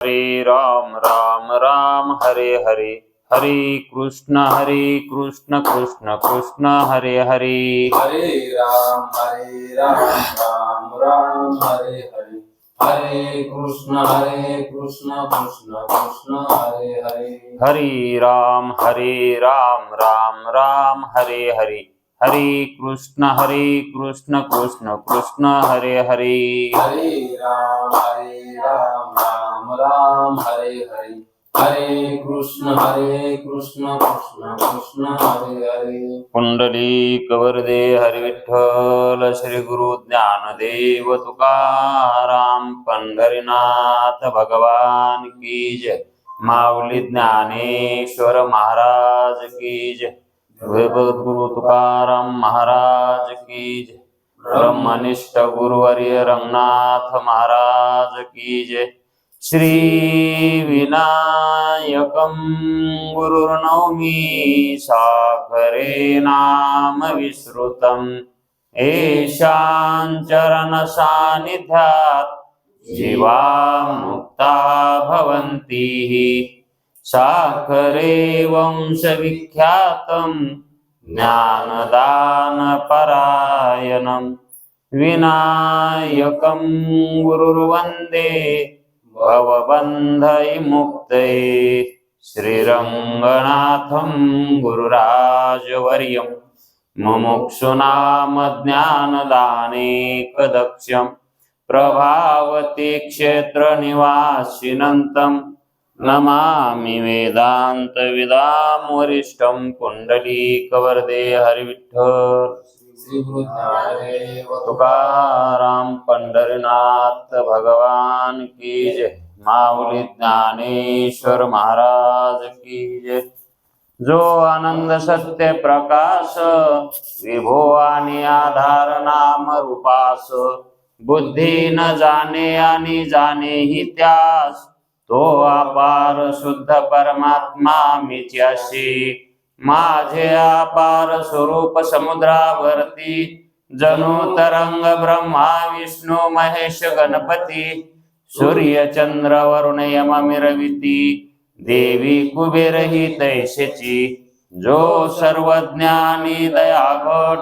हरे राम राम राम हरे हरे, हरे कृष्ण कृष्ण कृष्ण हरे हरे, हरे राम राम राम हरे हरे, हरे कृष्ण कृष्ण कृष्ण हरे हरे, हरे राम राम राम हरे हरे, हरे कृष्ण कृष्ण कृष्ण हरे हरे, हरे राम राम राम हरे हरे, हरे कृष्ण कृष्ण कृष्ण हरे हरे. पुंडलिक वरदे हरि विठ्ठल, श्री गुरु ज्ञानदेव तुकाराम, पंढरीनाथ भगवान की जय. माऊली ज्ञानेश्वर महाराज की जय. गुरु तुकाराम महाराज की जय. ब्रह्मनिष्ठ गुरुवर्य रंगनाथ महाराज की जय. श्री विनायकं गुरुर्नौमि सागरे नाम विश्रुतम्, येषां चरण सान्निध्यात् जीवा मुक्ता भवन्ति. साखरे वंशविख्यातं ज्ञानदानपरायणं, विनायकं गुरुर्वन्दे भवबन्धविमुक्तये. श्रीरङ्गनाथं गुरुराजवर्यं, मुमुक्षूणां ज्ञानदानेकदक्षं, प्रभावती क्षेत्रनिवासिनं तं नमामि वेदान्तविदां वरिष्ठं. पुण्डलीकवरदे हरिविठ्ठल, श्री गुरु ज्ञानदेव तुकाराम पंढरीनाथ भगवान की जय. माऊली ज्ञानेश्वर महाराज की जय. जो आनंद सत्य प्रकाश, विभो आणि आधार नाम रूपास, बुद्धी न जाणे आणि जाणे ही त्यास, तो अपार शुद्ध परमात्मा मीच्याशी. माझे अपार स्वरूप समुद्रावरती, जणू तरंग ब्रह्मा विष्णू महेश गणपती. सूर्य चंद्र वरुण यम मिरविती, देवी कुबेर ही तैसेची. जो सर्वज्ञानी दयाघट,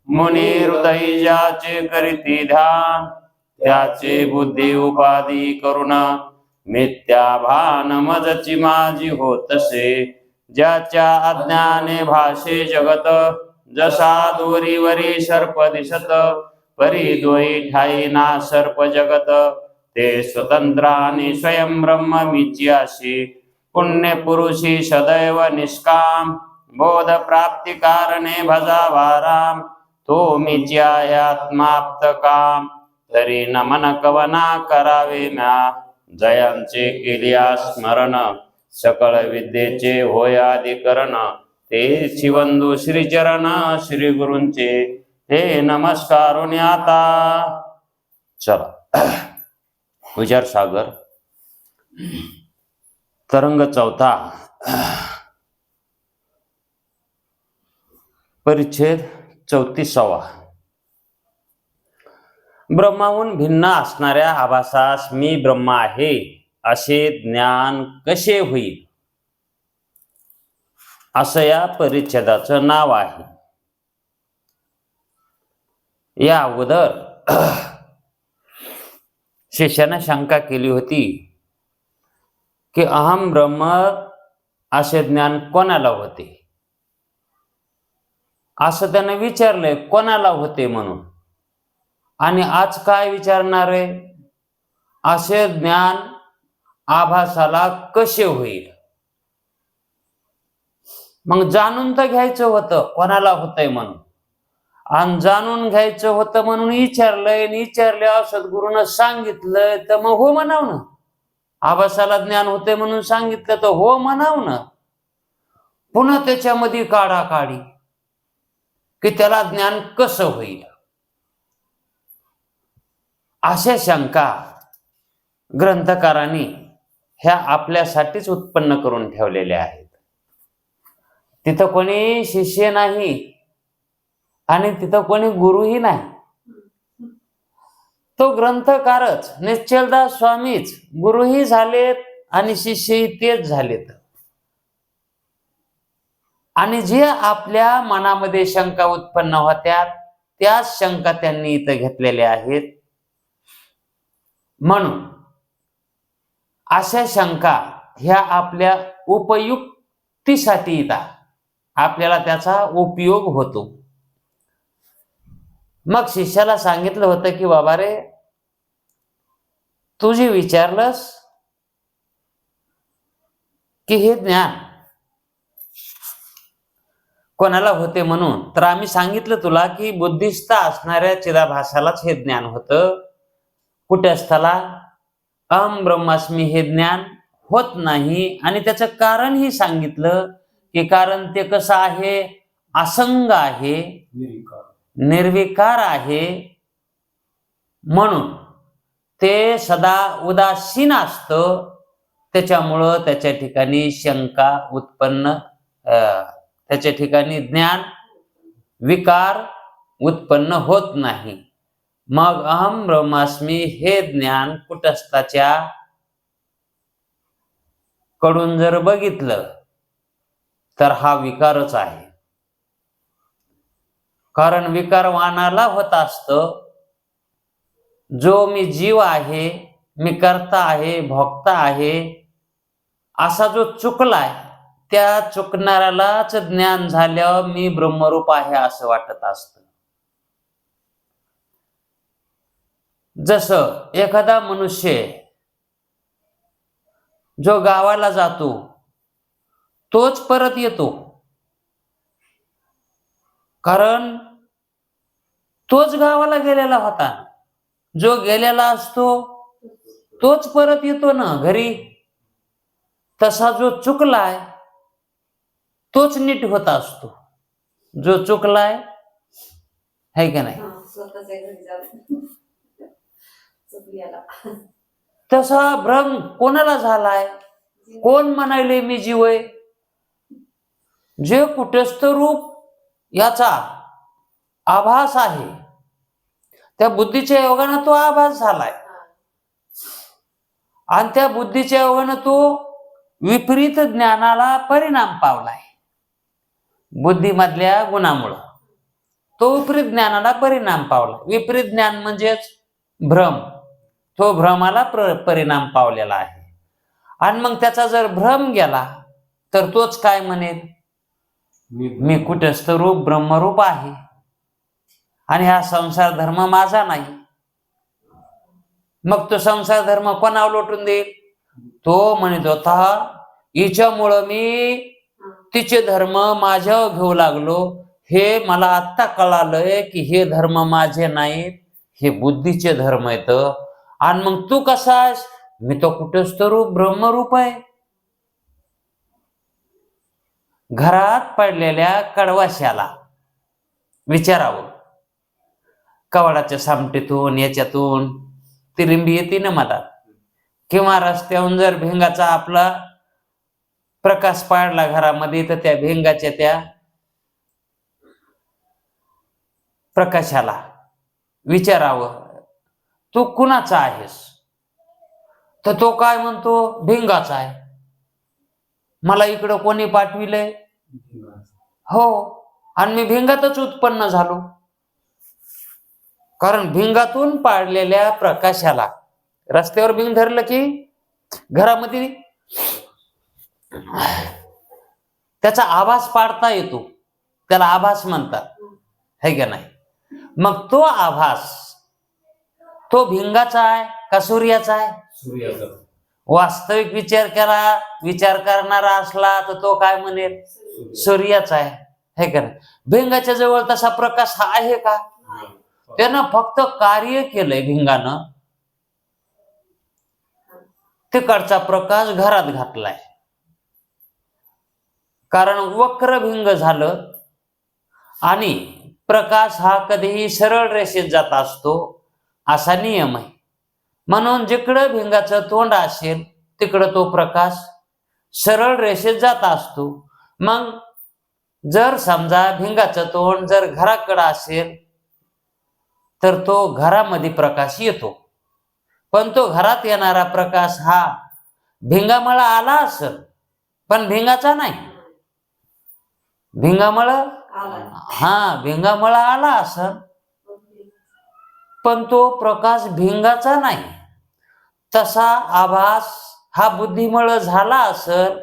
मुनी हृदय ज्याचे करीती ध्यान, त्याचे बुद्धी उपाधी करुण, मिथ्या भान मजची माझी होतसे. ज्याच्या अज्ञाने भाषे जगत, जसा दोरीवरी सर्प दिसत, परी दोई ठाई ना सर्प जगत. ते स्वतंत्र आणि स्वयं ब्रह्म मीच्याशी. पुण्य पुरुषी सदैव निष्काम, बोध प्राप्ती कारणे भजावा राम. तो मीच्या आत्माप्त काम, तरी नमन कवना करावे म्या. जयांचे केलिया स्मरण, सकळ विद्येचे होय अधिकरण. ते शिवंदू श्रीचरण श्री गुरूंचे, हे नमस्कारुनी आता. चला विचार सागर तरंग चौथा, परिच्छेद 34. ब्रह्माहून भिन्न असणाऱ्या आभासास मी ब्रह्म आहे असे ज्ञान कसे होईल, असं या परिच्छेदाचं नाव आहे. या अगोदर शिष्याने शंका केली होती की अहम ब्रह्म असे ज्ञान कोणाला होते, असं त्याने विचारलंय कोणाला होते म्हणून. आणि आज काय विचारणार आहे, असे ज्ञान आभासाला कसे होईल. मग जाणून तर घ्यायचं होतं कोणाला होतंय म्हणून, आणि जाणून घ्यायचं होतं म्हणून विचारलंय, विचारले सद्गुरूनं सांगितलं तर मग हो म्हणाव ना. आभासाला ज्ञान होते म्हणून सांगितलं तर हो म्हणाव ना. पुन्हा त्याच्यामध्ये काढाकाढी की त्याला ज्ञान कसं होईल, अशा शंका ग्रंथकारांनी ह्या आपल्यासाठीच उत्पन्न करून ठेवलेल्या आहेत. तिथं कोणी शिष्य नाही आणि तिथं कोणी गुरुही नाही. तो ग्रंथकारच निश्चलदास स्वामीच गुरुही झालेत आणि शिष्यही तेच झालेत. आणि जे आपल्या मनामध्ये शंका उत्पन्न होत्या त्याच शंका त्यांनी इथं घेतलेल्या आहेत. म्हणून अशा शंका ह्या आपल्या उपयुक्तीसाठी येतात, आपल्याला त्याचा उपयोग होतो. मग शिष्याला सांगितलं होतं की बाबा रे, तू जे विचारलंस की हे ज्ञान कोणाला होते म्हणून, तर आम्ही सांगितलं तुला की बुद्धिस्थ असणाऱ्या चिदाभासालाच हे ज्ञान होतं. कुटस्थला अहम ब्रह्मास्मी हे ज्ञान होत नाही. आणि त्याचं कारणही सांगितलं की कारण ते कसं आहे, असंग आहे, निर्विकार आहे, म्हणून ते सदा उदासीन असतं. त्याच्यामुळं त्याच्या ठिकाणी शंका उत्पन्न, त्याच्या ठिकाणी ज्ञान विकार उत्पन्न होत नाही. मग अहम ब्रह्मास्मी हे ज्ञान कुटस्थाच्या कडून जर बघितलं तर हा विकारच आहे. कारण विकारवानाला होत असतं, जो मी जीव आहे, मी कर्ता आहे, भोक्ता आहे, असा जो चुकलाय, त्या चुकणाऱ्यालाच ज्ञान झाल्यावर मी ब्रह्मरूप आहे असं वाटत असतं. जसं एखादा मनुष्य जो गावाला जातो तोच परत येतो, कारण तोच गावाला गेलेला होता. जो गेलेला असतो तोच परत येतो ना घरी. तसा जो चुकलाय तोच नीट होत असतो. जो चुकलाय है का नाही, तसा भ्रम कोणाला झालाय? कोण म्हणाले मी जीव आहे? जे कुटस्थ रूप याचा आभास आहे, त्या बुद्धीच्या योगानं तो आभास झालाय. आणि त्या बुद्धीच्या योगानं तो विपरीत ज्ञानाला परिणाम पावलाय. बुद्धीमधल्या गुणामुळं तो विपरीत ज्ञानाला परिणाम पावला. विपरीत ज्ञान म्हणजेच भ्रम. तो भ्रमाला परिणाम पावलेला आहे. आणि मग त्याचा जर भ्रम गेला तर तोच काय म्हणेल, मी कुटस्थ रूप ब्रह्मरूप आहे आणि हा संसार धर्म माझा नाही. मग तो संसार धर्म कोणावर लोटून देईल? तो म्हणत होता हिच्यामुळं मी तिचे धर्म माझ्यावर घेऊ लागलो. हे मला आत्ता कळालंय की हे धर्म माझे नाहीत, हे बुद्धीचे धर्म आहेत. आणि मग तू कसा आहेस? मी तो कुटस्थ रूप ब्रह्मरूप आहे. घरात पडलेल्या कडवाश्याला विचारावं, कवाडाच्या सामटीतून याच्यातून तिरिंबी येते ना मला, किंवा रस्त्याहून जर भिंगाचा आपला प्रकाश पाडला घरामध्ये, तर त्या भिंगाच्या त्या प्रकाशाला विचारावं तू कुणाचा आहेस? तर तो काय म्हणतो, भिंगाचा आहे. मला इकडं कोणी पाठविलंय? हो, आणि मी भिंगातच उत्पन्न झालो. कारण भिंगातून पाडलेल्या प्रकाशाला, रस्त्यावर भिंग धरलं की घरामध्ये त्याचा आभास पाडता येतो, त्याला आभास म्हणतात, है का नाही? मग तो आभास तो भिंगाचा आहे का सूर्याचा आहे? सूर्याचा. वास्तविक विचार करणारा असला तर तो काय म्हणेल, सूर्याचा आहे, है का नाही? भिंगाच्या जवळ तसा प्रकाश हा आहे का? त्यानं फक्त कार्य केलंय भिंगानं, तिकडचा प्रकाश घरात घातलाय. कारण वक्र भिंग झालं आणि प्रकाश हा कधीही सरळ रेषेत जात असतो असा नियम आहे. म्हणून जिकडं भिंगाचं तोंड असेल तिकडं तो प्रकाश सरळ रेषेत जात असतो. मग जर समजा भिंगाचं तोंड जर घराकडं असेल तर तो घरामध्ये प्रकाश येतो. पण तो घरात येणारा प्रकाश हा भिंगामुळे आला असेल, पण भिंगाचा नाही. भिंगामुळे भिंगामुळे आला असेल, पण तो प्रकाश भिंगाचा नाही. तसा आभास हा बुद्धीमुळे झाला असेल,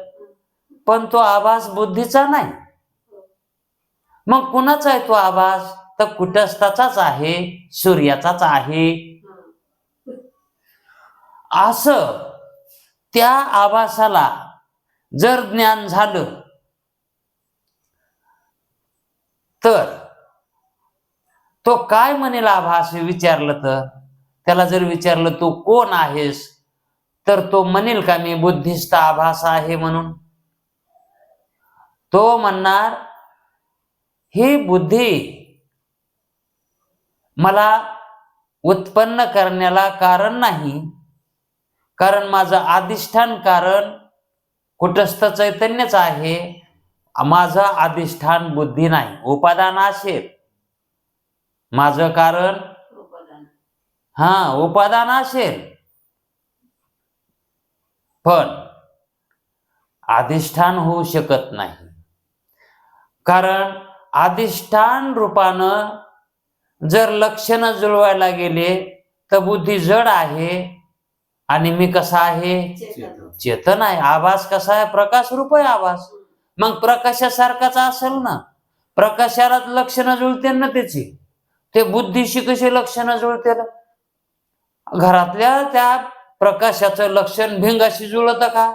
पण तो आभास बुद्धीचा नाही. मग कुणाचा आहे तो आभास? तर कुटस्थाचाच आहे, सूर्याचाच आहे. असं त्या आभासाला जर ज्ञान झालं, तर तो काय म्हणेल आभास विचारलं तर, त्याला जर विचारलं तू कोण आहेस, तर तो म्हणेल का मी बुद्धिस्त आभास आहे म्हणून? तो म्हणणार ही बुद्धी मला उत्पन्न करण्याला कारण नाही, कारण माझं अधिष्ठान कारण कुटस्थ चैतन्यच आहे. माझं अधिष्ठान बुद्धी नाही. उपादान असेल, माझं कारण उपादान असेल, पण अधिष्ठान होऊ शकत नाही. कारण अधिष्ठान रूपानं जर लक्षणं जुळवायला गेले तर बुद्धी जड आहे आणि मी कसा आहे? चेतन आहे. आभास कसा आहे? प्रकाश रूप आहे आभास. मग प्रकाशासारखाच असेल ना. प्रकाशालाच लक्षणं जुळते ना त्याची. ते बुद्धीशी कशी लक्षणं जुळते? घरातल्या त्या प्रकाशाचं लक्षण भिंगाशी जुळत का?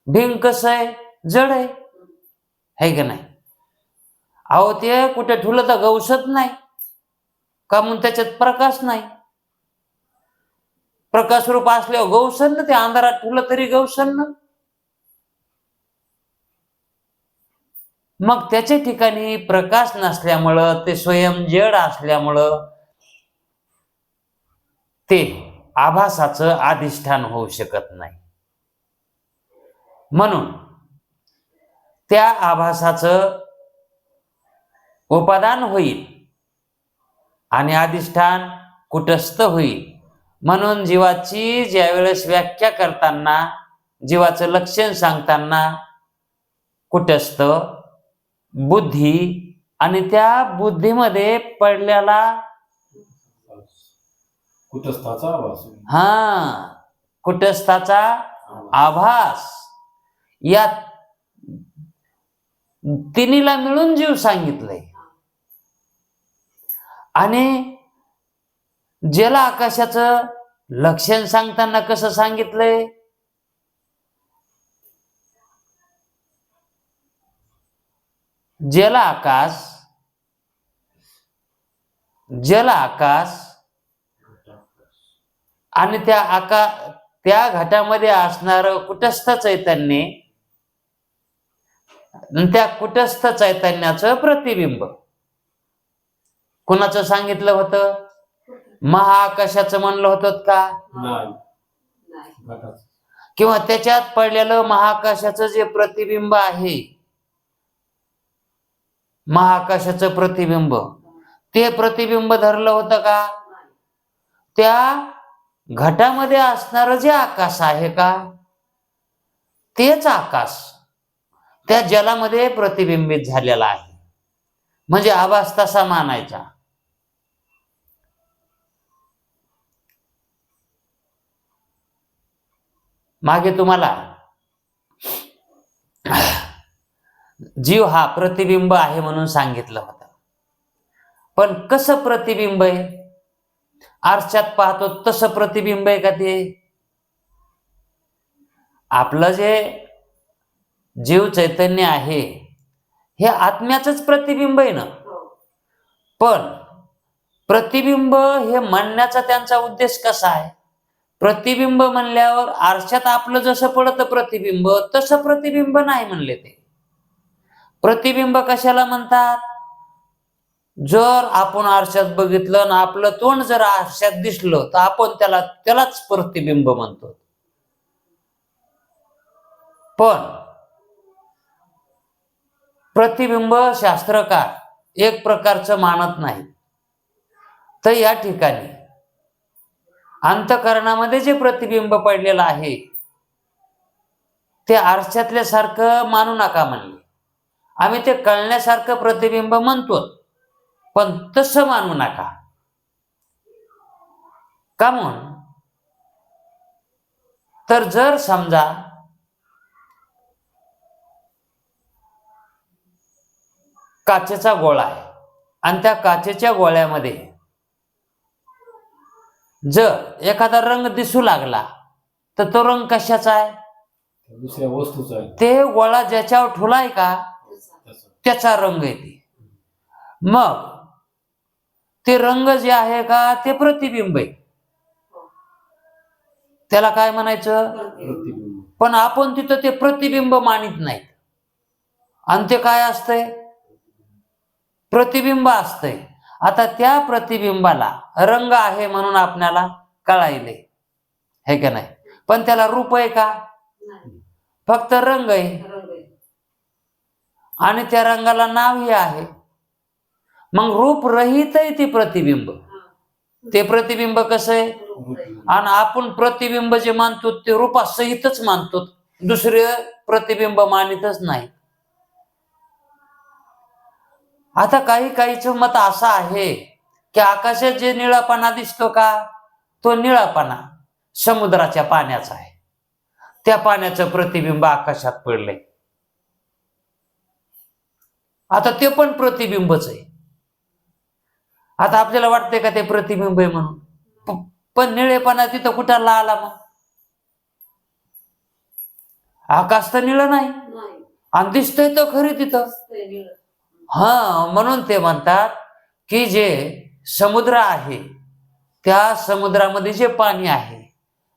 भिंग कसं आहे? जड आहे का नाही? अहो ते कुठे ठुलं तर गवसत नाही का, म्हणून त्याच्यात प्रकाश नाही. प्रकाश रूप असल्यावर गवसन ना, ते अंधारात ठुलं तरी गवसन ना. मग त्याच्या ठिकाणी प्रकाश नसल्यामुळं, ते स्वयं जड असल्यामुळं ते आभासाचं अधिष्ठान होऊ शकत नाही. म्हणून त्या आभासाचं उपादान होईल आणि अधिष्ठान कुटस्थ होईल. म्हणून जीवाची ज्यावेळेस व्याख्या करताना, जीवाचं लक्षण सांगताना कुटस्थ बुद्धी आणि त्या बुद्धीमध्ये पडलेला कुटस्थाचा आभास, या तिन्हीला मिळून जीव सांगितलंय. आणि जल आकाशाचं लक्षण सांगताना कसं सांगितलंय? जल आकाश आणि त्या घटामध्ये असणार कुटस्थ चैतन्य, त्या कुटस्थ चैतन्याचं प्रतिबिंब कुणाचं सांगितलं होतं? महाआकाशाचं म्हणलं होतं का? किंवा त्याच्यात पडलेलं महाआकाशाचं जे प्रतिबिंब आहे, महाआकाशाचं प्रतिबिंब, ते प्रतिबिंब धरलं होतं का? त्या घटामध्ये असणारं जे आकाश आहे का, तेच आकाश त्या जलामध्ये प्रतिबिंबित झालेला आहे. म्हणजे आभास तसा मानायचा. मागे तुम्हाला जीव हा प्रतिबिंब आहे म्हणून सांगितलं होतं. पण कसं प्रतिबिंब आहे? आरशात पाहतो तसं प्रतिबिंब आहे का ते? आपलं जे जीव चैतन्य आहे हे आत्म्याचंच प्रतिबिंब आहे ना. पण प्रतिबिंब हे म्हणण्याचा त्यांचा उद्देश कसा आहे? प्रतिबिंब म्हणल्यावर आरशात आपलं जसं पडतं प्रतिबिंब, तसं प्रतिबिंब नाही म्हणले ते. प्रतिबिंब कशाला म्हणतात? जर आपण आरशात बघितलं आणि आपलं तोंड जर आरशात दिसलं तर आपण त्यालाच प्रतिबिंब म्हणतो. पण प्रतिबिंब शास्त्रकार एक प्रकारचं मानत नाही. तर या ठिकाणी अंतःकरणामध्ये जे प्रतिबिंब पडलेलं आहे ते आरशातल्यासारखं मानू नका म्हणले. आम्ही ते कळण्यासारखं प्रतिबिंब म्हणतो, पण तसं मानू नका. का म्हणून? तर जर समजा काचेचा गोळा आहे आणि त्या काचेच्या गोळ्यामध्ये जर एखादा रंग दिसू लागला तर तो रंग कशाचा आहे? दुसऱ्या वस्तूचा आहे. ते गोळा ज्याच्यावर ठुलाय का त्याचा रंग येते. मग ते रंग जे आहे का ते प्रतिबिंब आहे, त्याला काय म्हणायचं? प्रतिबिंब. पण आपण तिथं ते प्रतिबिंब मानित नाहीत आणि ते काय असतंय? प्रतिबिंब असतंय. आता त्या प्रतिबिंबाला रंग आहे म्हणून आपल्याला कळायले, हे का नाही? पण त्याला रूप आहे का? फक्त रंग आहे आणि त्या रंगाला नावही आहे. मग रूप रहित आहे ते प्रतिबिंब. ते प्रतिबिंब कसं आहे? आणि आपण प्रतिबिंब जे मानतो ते रूपासहितच मानतो, दुसरे प्रतिबिंब मानितच नाही. आता काहीचं मत असं आहे की आकाशात जे निळापणा दिसतो का तो निळापणा समुद्राच्या पाण्याचा आहे, त्या पाण्याचं प्रतिबिंब आकाशात पडलंय. आता ते पण प्रतिबिंबच आहे. आता आपल्याला वाटतंय का ते प्रतिबिंब आहे म्हणून? पण निळेपणा तिथं कुठला आला? मग आकाश तर निळं नाही आणि दिसतंय तर खरी तिथं. म्हणून ते म्हणतात की जे समुद्र आहे त्या समुद्रामध्ये जे पाणी आहे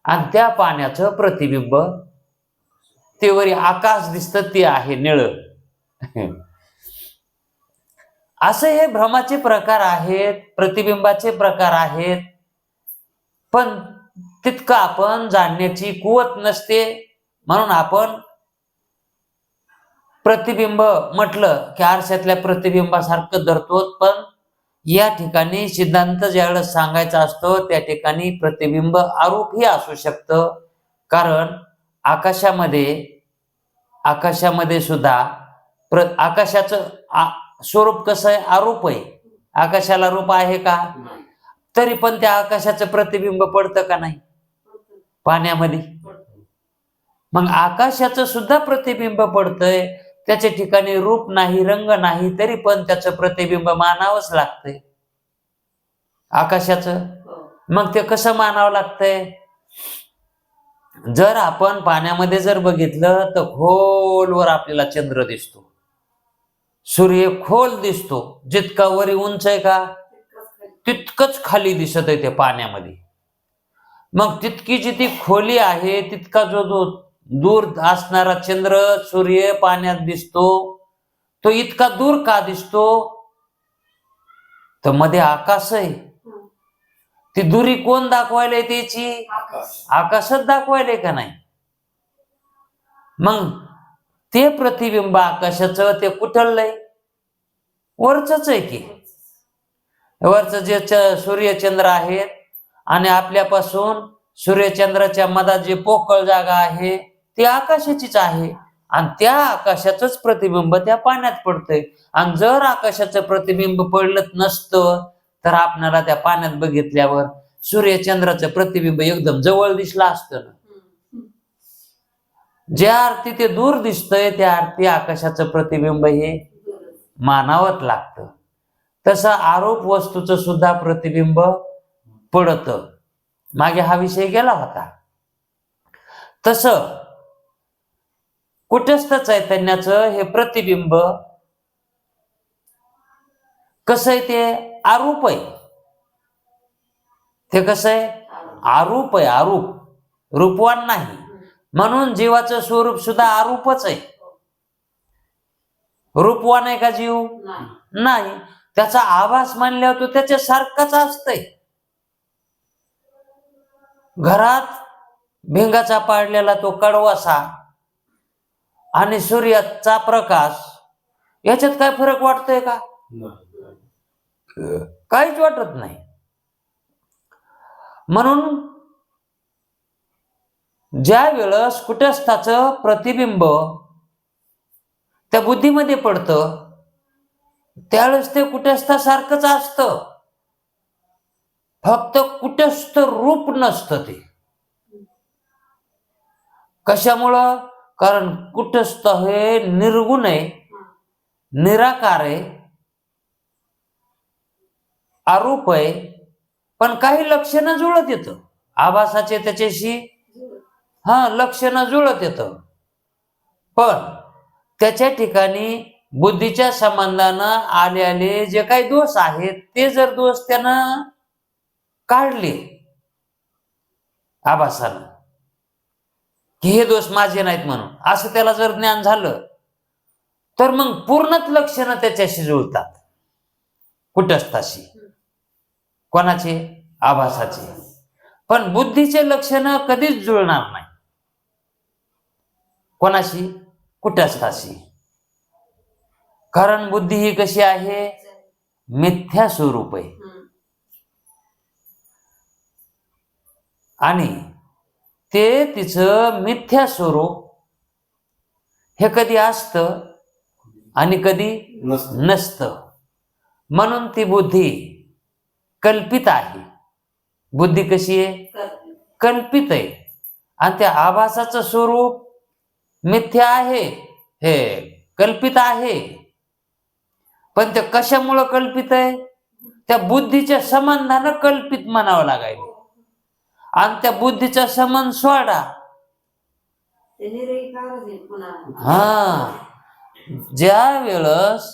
आणि त्या पाण्याचं प्रतिबिंब ते वरी आकाश दिसतं ते आहे निळं. असे हे भ्रमाचे प्रकार आहेत, प्रतिबिंबाचे प्रकार आहेत. पण तितकं आपण जाणण्याची कुवत नसते, म्हणून आपण प्रतिबिंब म्हटलं की आरशातल्या प्रतिबिंबासारखं धरतो. पण या ठिकाणी सिद्धांत ज्यावेळेस सांगायचा असतो त्या ठिकाणी प्रतिबिंब आरोपही असू शकतं. कारण आकाशामध्ये सुद्धा आकाशाचं स्वरूप कसं आहे? आरोप आहे. आकाशाला रूप आहे का? तरी पण त्या आकाशाचं प्रतिबिंब पडतं का नाही पाण्यामध्ये? मग आकाशाचं सुद्धा प्रतिबिंब पडतंय, त्याच्या ठिकाणी रूप नाही, रंग नाही, तरी पण त्याचं प्रतिबिंब मानावंच लागतंय आकाशाचं. मग ते कसं मानावं लागतंय? जर आपण पाण्यामध्ये जर बघितलं तर खोलवर आपल्याला चंद्र दिसतो, सूर्य खोल दिसतो. जितका वरी उंच आहे का तितकंच खाली दिसत आहे ते पाण्यामध्ये. मग तितकी जितकी खोली आहे तितका जो दूर असणारा चंद्र सूर्य पाण्यात दिसतो, तो इतका दूर का दिसतो? तर मध्ये आकाश आहे. ती दुरी कोण दाखवायला त्याची? आकाशच दाखवायला का नाही? मग ते प्रतिबिंब आकाशाचं ते कुठलंय? वरचंच आहे की. वरचं जे सूर्यचंद्र आहेत आणि आपल्यापासून सूर्यचंद्राच्या मधात जे पोकळ जागा आहे ती आकाशाचीच आहे आणि त्या आकाशाचंच प्रतिबिंब त्या पाण्यात पडतंय. आणि जर आकाशाचं प्रतिबिंब पडलंच नसतं तर आपल्याला त्या पाण्यात बघितल्यावर सूर्यचंद्राचं प्रतिबिंब एकदम जवळ दिसलं असतं ना. ज्या अर्थी ते दूर दिसतंय त्या अर्थी आकाशाचं प्रतिबिंब हे मानावंच लागतं. तसं आरोप वस्तूचं सुद्धा प्रतिबिंब पडतं. मागे हा विषय गेला होता. तसं कुटस्थ चैतन्याचं हे प्रतिबिंब कसं आहे? ते आरूप आहे. ते कसं आहे? आरूप आहे. आरूप, रूपवान नाही. म्हणून जीवाचं स्वरूप सुद्धा आरूपच आहे. रूपवान आहे का जीव? नाही. त्याचा आभास मानल्यावर तो त्याच्यासारखाच असतंय. घरात भिंगाचा पाडलेला तो कडवासा आणि सूर्याचा प्रकाश याच्यात काय फरक वाटतोय का? काहीच वाटत नाही. म्हणून ज्या वेळेस कुटस्थाचं प्रतिबिंब त्या बुद्धीमध्ये पडतं त्यावेळेस ते कुटस्थासारखंच असतं, फक्त कुटस्थ रूप नसतं ते. कशामुळं? कारण कुटस्थ हे निर्गुण आहे, निराकार आहे, अरूप आहे, पण काही लक्षणं जुळत येतं आभासाचे त्याच्याशी, लक्षणं जुळत येतं. पण त्याच्या ठिकाणी बुद्धीच्या संबंधानं आले जे काही दोष आहेत ते जर दोष त्यानं काढले आभासानं की हे दोष माझे नाहीत म्हणून, असं त्याला जर ज्ञान झालं तर मग पूर्णच लक्षणं त्याच्याशी जुळतात कुटस्थाशी. कोणाचे? आभासाचे. पण बुद्धीचे लक्षणं कधीच जुळणार नाही कोणाशी? कुटस्थाशी. कारण बुद्धी ही कशी आहे? मिथ्या स्वरूप आहे. आणि ते तिचं मिथ्या स्वरूप हे कधी असतं आणि कधी नसतं. म्हणून ती बुद्धी कल्पित आहे. बुद्धी कशी आहे? कल्पित आहे. आणि त्या आभासाचं स्वरूप मिथ्या आहे, हे कल्पित आहे. पण ते कशामुळं कल्पित आहे? त्या बुद्धीच्या संबंधानं कल्पित म्हणावं लागायला. आणि त्या बुद्धीचा संबंध सोडा, ज्या वेळेस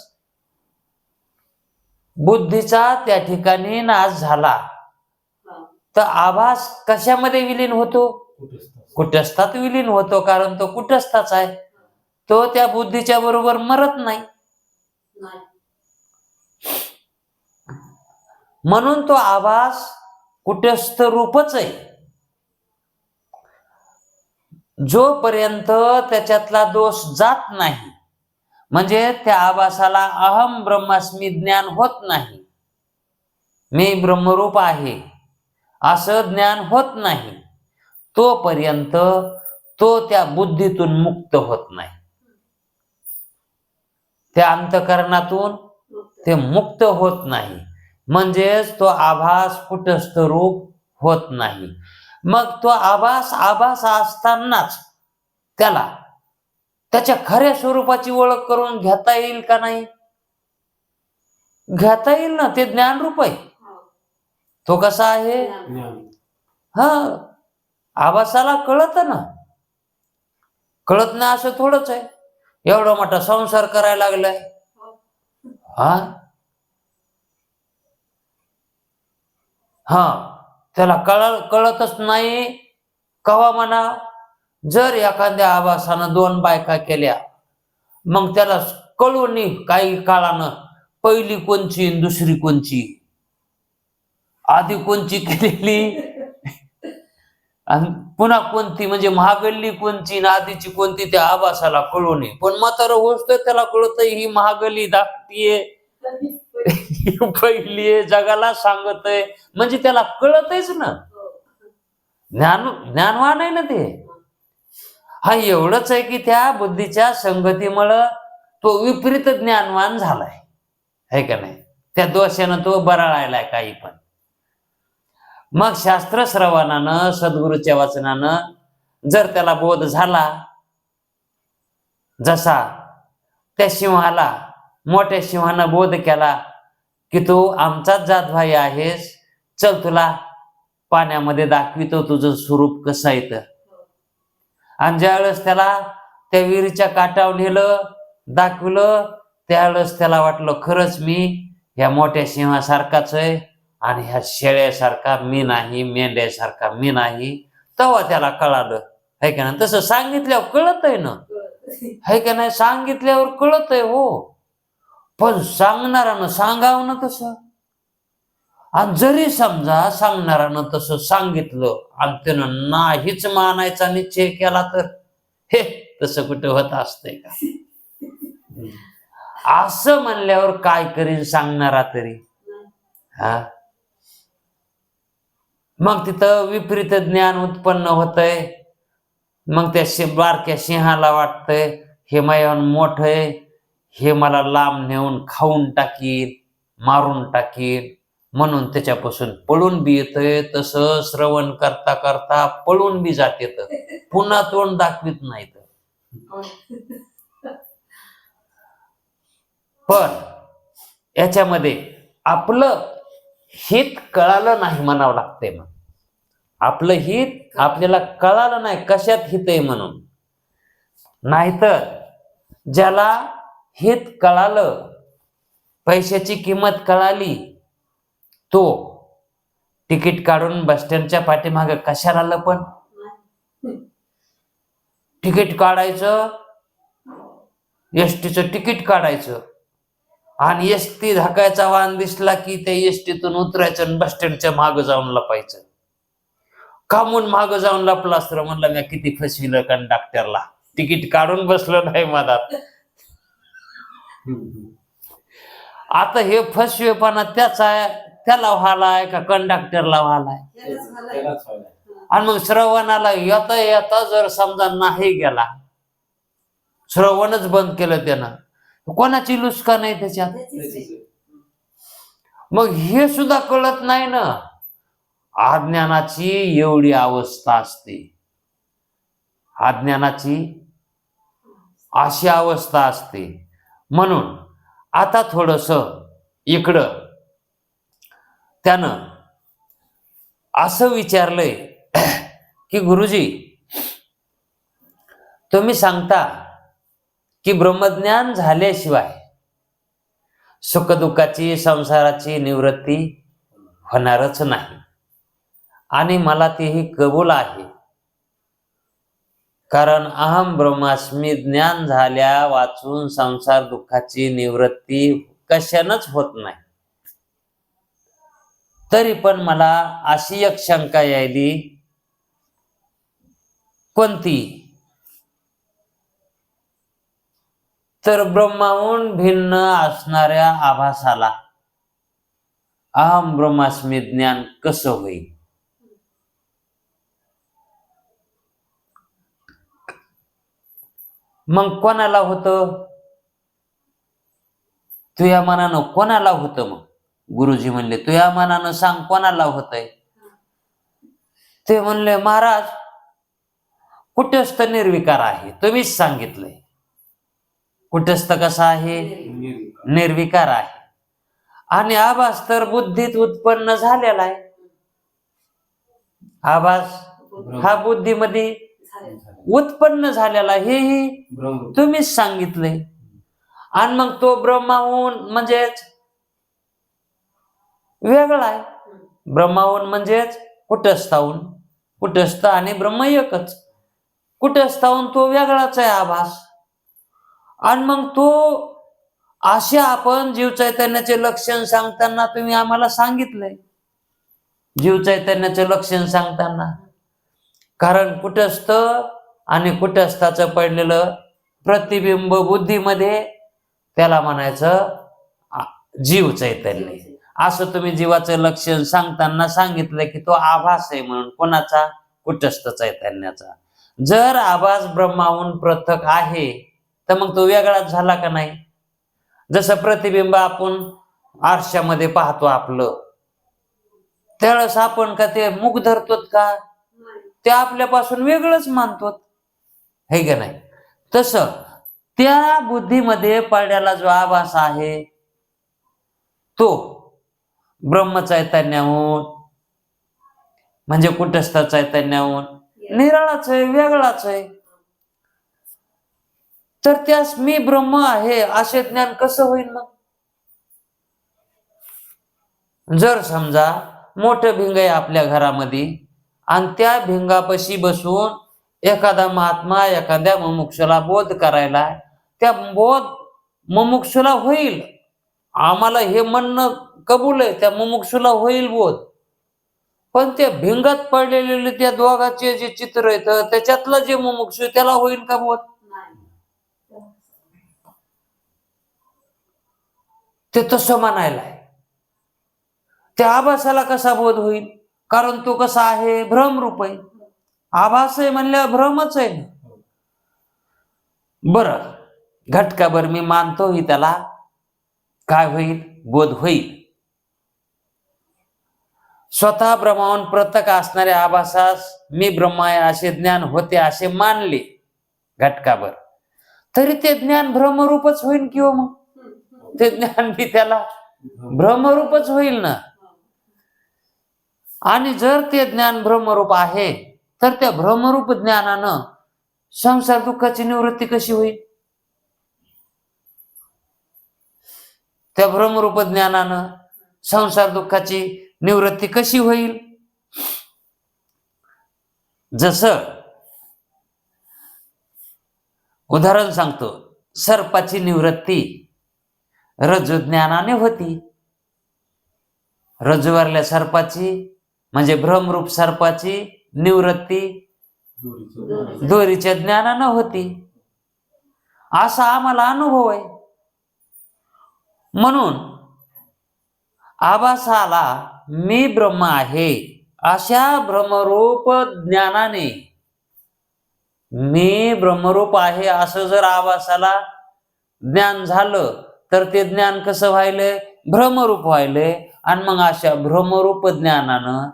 बुद्धीचा त्या ठिकाणी नाश झाला तर आभास कशामध्ये विलीन होतो? कुटस्थात विलीन होतो. कारण तो कुटस्थाच आहे, तो त्या बुद्धीच्या बरोबर मरत नाही. म्हणून तो आभास कुटस्थ रूपच आहे. जोपर्यंत त्याच्यातला दोष जात नाही, म्हणजे त्या आभासाला अहम ब्रह्मास्मी ज्ञान होत नाही, मी ब्रह्मरूप आहे असं ज्ञान होत नाही, तोपर्यंत तो त्या बुद्धीतून मुक्त होत नाही, त्या अंतःकरणातून ते मुक्त होत नाही. म्हणजेच तो आभास कुटस्थ रूप होत नाही. मग तो आभास असतानाच त्याला त्याच्या खऱ्या स्वरूपाची ओळख करून घेता येईल का नाही? घेता येईल ना. ते ज्ञानरूप आहे. तो कसा आहे? आभासाला कळत ना. कळत नाही असं थोडंच आहे. एवढा मोठा संसार करायला लागलाय, त्याला कळतच नाही कवा म्हणा. जर एखाद्या आभासानं 2 बायका केल्या, मग त्याला कळून काही काळानं पहिली कोणची दुसरी कोणची, आधी कोणची केलेली आणि पुन्हा कोणती, म्हणजे महागल्ली कोणची ना आधीची कोणती, त्या आभासाला कळू नये. पण म्हातारं होतोय त्याला कळतंय ही महागल्ली धाकटीये, पहिली जगाला सांगतय, म्हणजे त्याला कळतच ना. ज्ञानवान आहे ना ते. एवढंच आहे की त्या बुद्धीच्या संगतीमुळं तो विपरीत ज्ञानवान झालाय, है का नाही? त्या दोषानं तो बराळायलाय काही पण. मग शास्त्र श्रवणानं, सद्गुरूच्या वाचनानं जर त्याला बोध झाला, जसा त्या सिंहाला मोठ्या सिंहानं बोध केला की तू आमचाच जातभाई आहेस, चल तुला पाण्यामध्ये दाखवितो तुझं स्वरूप कसं येतं. आणि ज्यावेळेस त्याला त्या विहिरीच्या काठावर नेलं, दाखवलं, त्यावेळेस त्याला वाटलं खरंच मी ह्या मोठ्या सिंहासारखाच आहे आणि ह्या शेळ्यासारखा मी नाही, मेंढ्यासारखा मी नाही. तेव्हा त्याला कळालं, है का नाही? तसं सांगितल्यावर कळत आहे ना, है का नाही? सांगितल्यावर कळत आहे, हो. पण सांगणारानं सांगावं ना तसं. आणि जरी समजा सांगणारानं तसं सांगितलं आणि त्यानं नाहीच मानायचा निश्चय केला तर हे तसं कुठं होत असतंय का? असं म्हणल्यावर काय करीन सांगणारा तरी? मग तिथं विपरीत ज्ञान उत्पन्न होतंय. मग त्या बारक्या सिंहाला वाटतंय हे माझ्याहून मोठं आहे, हे मला लांब नेऊन खाऊन टाकील, मारून टाकील, म्हणून त्याच्यापासून पळून बी येतंय. तसं श्रवण करता करता पळून बी जात येतं, पुन्हा तोंड दाखवित नाहीत. पण याच्यामध्ये आपलं हित कळालं नाही म्हणावं लागतंय. मग आपलं हित आपल्याला कळालं नाही कशात हित आहे म्हणून. नाहीतर ज्याला हित कळालं, पैशाची किंमत कळाली, तो तिकीट काढून बस स्टँडच्या पाठीमागे कशाला लपन. तिकीट काढायचं, एसटीचं तिकीट काढायचं आणि एसटी झाकायचा वाहन दिसला की त्या एसटीतून उतरायचं आणि बस स्टँडच्या मागं जाऊन लपायचं. कामून मागं जाऊन लपला असतं म्हणलं मी किती फसविलं कंडक्टरला, तिकीट काढून बसलो नाही मधात. आता हे फसवेपणा त्याला व्हालाय का कंडक्टरला व्हालाय. त्यालाच व्हायला. आणि मग श्रवणाला येता येता जर समजा नाही गेला, श्रवणच बंद केलं त्यानं, कोणाची लुस्का नाही त्याच्यात. मग हे सुद्धा कळत नाही ना. अज्ञानाची एवढी अवस्था असते, अज्ञानाची अशी अवस्था असते. म्हणून आता थोडस इकडं त्यानं असं विचारलंय की गुरुजी तुम्ही सांगता की ब्रह्मज्ञान झाल्याशिवाय सुखदुःखाची संसाराची निवृत्ती होणारच नाही, आणि मला तेही कबूल आहे. कारण अहम ब्रह्मास्मी ज्ञान झाल्या वाचून संसार दुःखाची निवृत्ती कशानच होत नाही. तरी पण मला अशी एक शंका यायली. कोणती? तर ब्रह्माहून भिन्न असणाऱ्या आभासाला अहम ब्रह्मास्मी ज्ञान कसं होईल. मग कोणाला होतं? तुझ्या मनानं कोणाला होतं? मग गुरुजी म्हणले तुझ्या मनानं सांग कोणाला होतंय. ते म्हणले महाराज कुटस्थ निर्विकार आहे. तुम्हीच सांगितलंय. कुटस्थ कसा आहे? निर्विकार आहे. आणि आभास तर बुद्धीत उत्पन्न झालेला आहे. आभास हा बुद्धीमध्ये उत्पन्न झालेला, हेही तुम्हीच सांगितलंय. आणि मग तो ब्रह्माहून म्हणजेच वेगळा आहे. ब्रह्माहून म्हणजेच कुटस्थाहून, कुटस्थ आणि ब्रह्म एकच. कुटस्थाहून तो वेगळाच आहे आभास. आणि मग तो असे आपण जीव चैतन्याचे लक्षण सांगताना तुम्ही आम्हाला सांगितलंय. जीव चैतन्याचे लक्षण सांगताना, कारण कुटस्थ आणि कुटस्थाचं पडलेलं प्रतिबिंब बुद्धीमध्ये त्याला म्हणायचं जीव चैतन्य. असं तुम्ही जीवाचं लक्षण सांगताना सांगितलं की तो आभास आहे म्हणून. कोणाचा? कुटस्थ चैतन्याचा. जर आभास ब्रह्माहून पृथक आहे तर मग तो वेगळाच झाला का नाही? जसं प्रतिबिंब आपण आरशामध्ये पाहतो आपलं, त्यावेळेस आपण का ते मुख धरतो का? ते आपल्यापासून वेगळंच मानतो, हे का नाही? तसं त्या बुद्धीमध्ये पडलेला जो आभास आहे तो ब्रह्मचैतन्याहून म्हणजे कुटस्थ चैतन्याहून निराळाच आहे, वेगळाच आहे. तर त्यास मी ब्रह्म आहे असे ज्ञान कसं होईल? मग जर समजा मोठं भिंग आहे आपल्या घरामध्ये आणि त्या भिंगापाशी बसून एखादा महात्मा एखाद्या मुमुक्षुला बोध करायला, त्या बोध मुमुक्षुला होईल, आम्हाला हे म्हणणं कबूल आहे, त्या मुमुक्षुला होईल बोध. पण त्या भिंगात पडलेले त्या दोघांचे जे चित्र आहेत त्याच्यातलं जे मुमुक्षु त्याला होईल का बोध? ते तसं म्हणायला आहे. त्या आभासाला कसा बोध होईल? कारण तो कसा आहे, भ्रमरूप आहे. आभास आहे म्हणल्यावर भ्रमच आहे ना. बरं, घटकाभर मी मानतोही त्याला, काय होईल, बोध होईल. स्वतः ब्रह्माहून पृथक असणाऱ्या आभासास मी ब्रह्म आहे असे ज्ञान होते असे मानले घटकाभर, तरी ते ज्ञान भ्रमरूपच होईल किंवा मग ते ज्ञान बी त्याला भ्रमरूपच होईल ना. आणि जर ते ज्ञान भ्रमरूप आहे तर त्या भ्रमरूप ज्ञानानं संसार दुःखाची निवृत्ती कशी होईल? त्या भ्रमरूप ज्ञानानं संसार दुःखाची निवृत्ती कशी होईल? जसं उदाहरण सांगतो, सर्पाची निवृत्ती रज्जुज्ञानाने होती. रज्जुवरल्या सर्पाची म्हणजे भ्रमरूप सर्पाची निवृत्ती दोरीच्या ज्ञानानं होती. असा आम्हाला अनुभव आहे. म्हणून आभासाला मी ब्रह्म आहे अशा भ्रमरूप ज्ञानाने, मी ब्रह्मरूप आहे असं जर आभासाला ज्ञान झालं तर ते ज्ञान कसं व्हायलंय, भ्रमरूप व्हायलंय. आणि मग अशा भ्रमरूप ज्ञानानं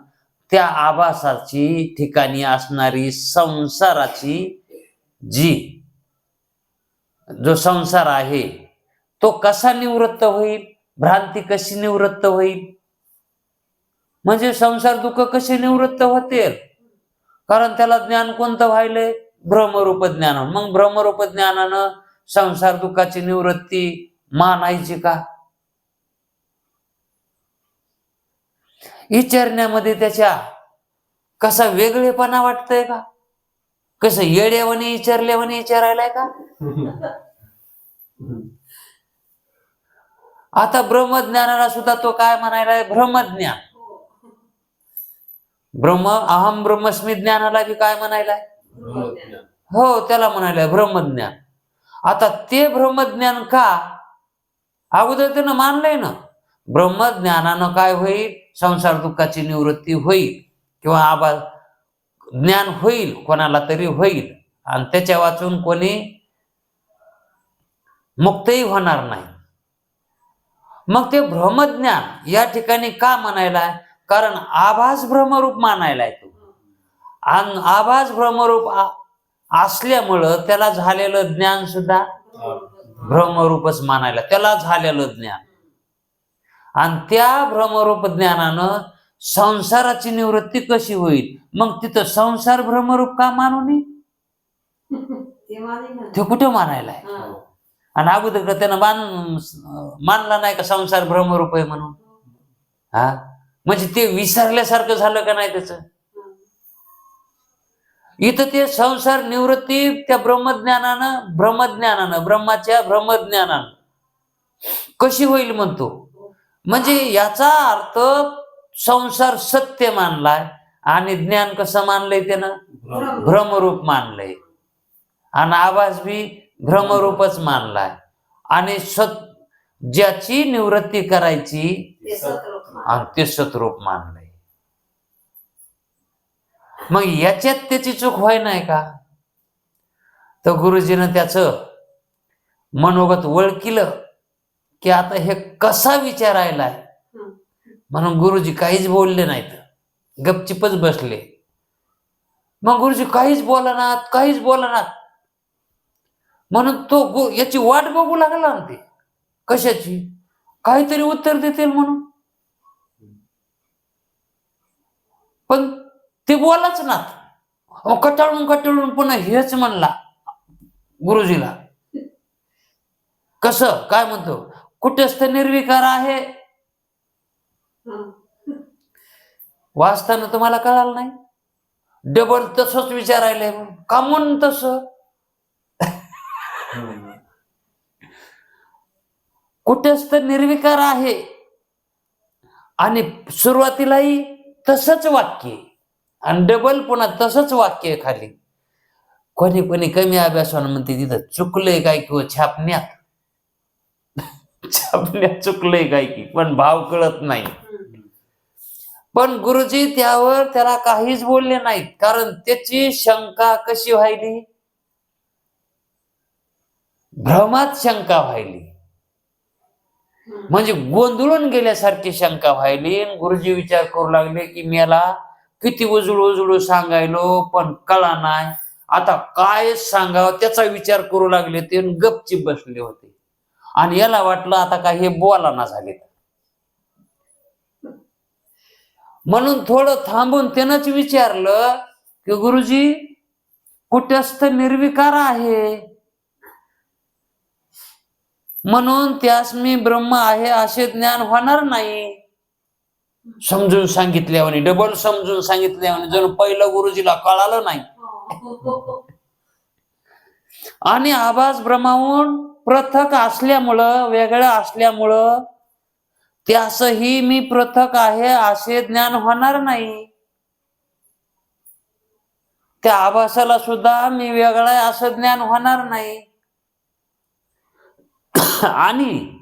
त्या आभासाची ठिकाणी असणारी संसाराची जो संसार आहे तो कसा निवृत्त होईल, भ्रांती कशी निवृत्त होईल, म्हणजे संसार दुःख कसे निवृत्त होतील, कारण त्याला ज्ञान कोणतं व्हायलंय, भ्रमरूप ज्ञान. मग भ्रमरूप ज्ञानानं संसार दुःखाची निवृत्ती मानायची का? विचारण्यामध्ये त्याच्या कसा वेगळेपणा वाटतंय का? कसं येड्यावानी विचारल्यावानी विचारायलाय का? आता ब्रह्मज्ञानाला सुद्धा तो काय म्हणायलाय, ब्रह्मज्ञान. ब्रह्म अहम ब्रह्मस्मी ज्ञानाला बी काय म्हणायलाय, हो त्याला म्हणायलाय ब्रह्मज्ञान. आता ते ब्रह्मज्ञान का, अगोदर त्यानं मानलंय ना, ब्रह्मज्ञानानं काय होईल, संसार दुःखाची निवृत्ती होईल किंवा आभास ज्ञान होईल, कोणाला तरी होईल, आणि त्याच्या वाचून कोणी मुक्तही होणार नाही. मग ते ब्रह्मज्ञान या ठिकाणी का म्हणायलाय, कारण आभास भ्रमरूप मानायलाय तो. आणि आभास भ्रमरूप असल्यामुळं त्याला झालेलं ज्ञान सुद्धा भ्रमरूपच मानायला, त्याला झालेलं ज्ञान. आणि त्या भ्रमरूप ज्ञानानं संसाराची निवृत्ती कशी होईल, मग तिथं संसार भ्रमरूप का मानू नये, ते कुठं मानायलाय. आणि अगोदर त्यानं मानला नाही का संसार भ्रमरूप आहे म्हणून, हा म्हणजे ते विसरल्यासारखं झालं का नाही त्याच. इथं ते संसार निवृत्ती त्या ब्रह्मज्ञानानं ब्रह्माच्या ब्रह्मज्ञानानं कशी होईल म्हणतो. म्हणजे याचा अर्थ संसार सत्य मानलाय आणि ज्ञान कसं मानलंय त्यानं, भ्रमरूप मानलंय. आणि आभास बी भ्रमरूपच मानलाय. आणि ज्याची निवृत्ती करायची आणि ते सतरूप मानलंय. मग याच्यात त्याची चूक व्हाय नाही का, तर गुरुजीनं त्याचं मनोगत ओळखिलं की आता हे कसा विचारायलाय, म्हणून गुरुजी काहीच बोलले नाहीत, गपचिपच बसले. मग गुरुजी काहीच बोलनात म्हणून तो याची वाट बघू लागला ना, ते कशाची, काहीतरी उत्तर देतील म्हणून. पण ते बोलाच ना, कटाळून पुन्हा हेच म्हणला गुरुजीला. कसं काय म्हणतो, कुठेच तर निर्विकार आहे, वाचताना तुम्हाला कळालं नाही, डबल तसंच विचारायलंय का म्हणून तसं. कुठेच तर निर्विकार आहे आणि सुरुवातीलाही तसंच वाक्य आणि डबल पुन्हा तसंच वाक्य खाली. कोणी कमी अभ्यासानं म्हणते तिथं चुकलंय काय किंवा छापण्यात चुकलंय काय की, पण भाव कळत नाही. पण गुरुजी त्यावर त्याला काहीच बोलले नाहीत, कारण त्याची शंका कशी व्हायली, भ्रमात शंका व्हायली, म्हणजे गोंधळून गेल्यासारखी शंका व्हायली. गुरुजी विचार करू लागले की मला किती उजळू उजळू सांगायलो पण कळा नाही, आता काय सांगावं त्याचा विचार करू लागले. ते गपचिप बसले होते आणि याला वाटलं आता काय हे बोलाना झाले, म्हणून थोडं थांबून त्यानंच विचारलं की गुरुजी कुटस्थ निर्विकार आहे, म्हणून त्यास मी ब्रह्म आहे असे ज्ञान होणार नाही. समजून सांगितल्यावर डबल समजून सांगितल्यावर जणू पहिलं गुरुजीला कळालं नाही. आणि आभास ब्रह्माहून पृथक असल्यामुळं, वेगळं असल्यामुळं त्यासही मी पृथक आहे असे ज्ञान होणार नाही. त्या आभासाला सुद्धा मी वेगळा आहे असं ज्ञान होणार नाही. आणि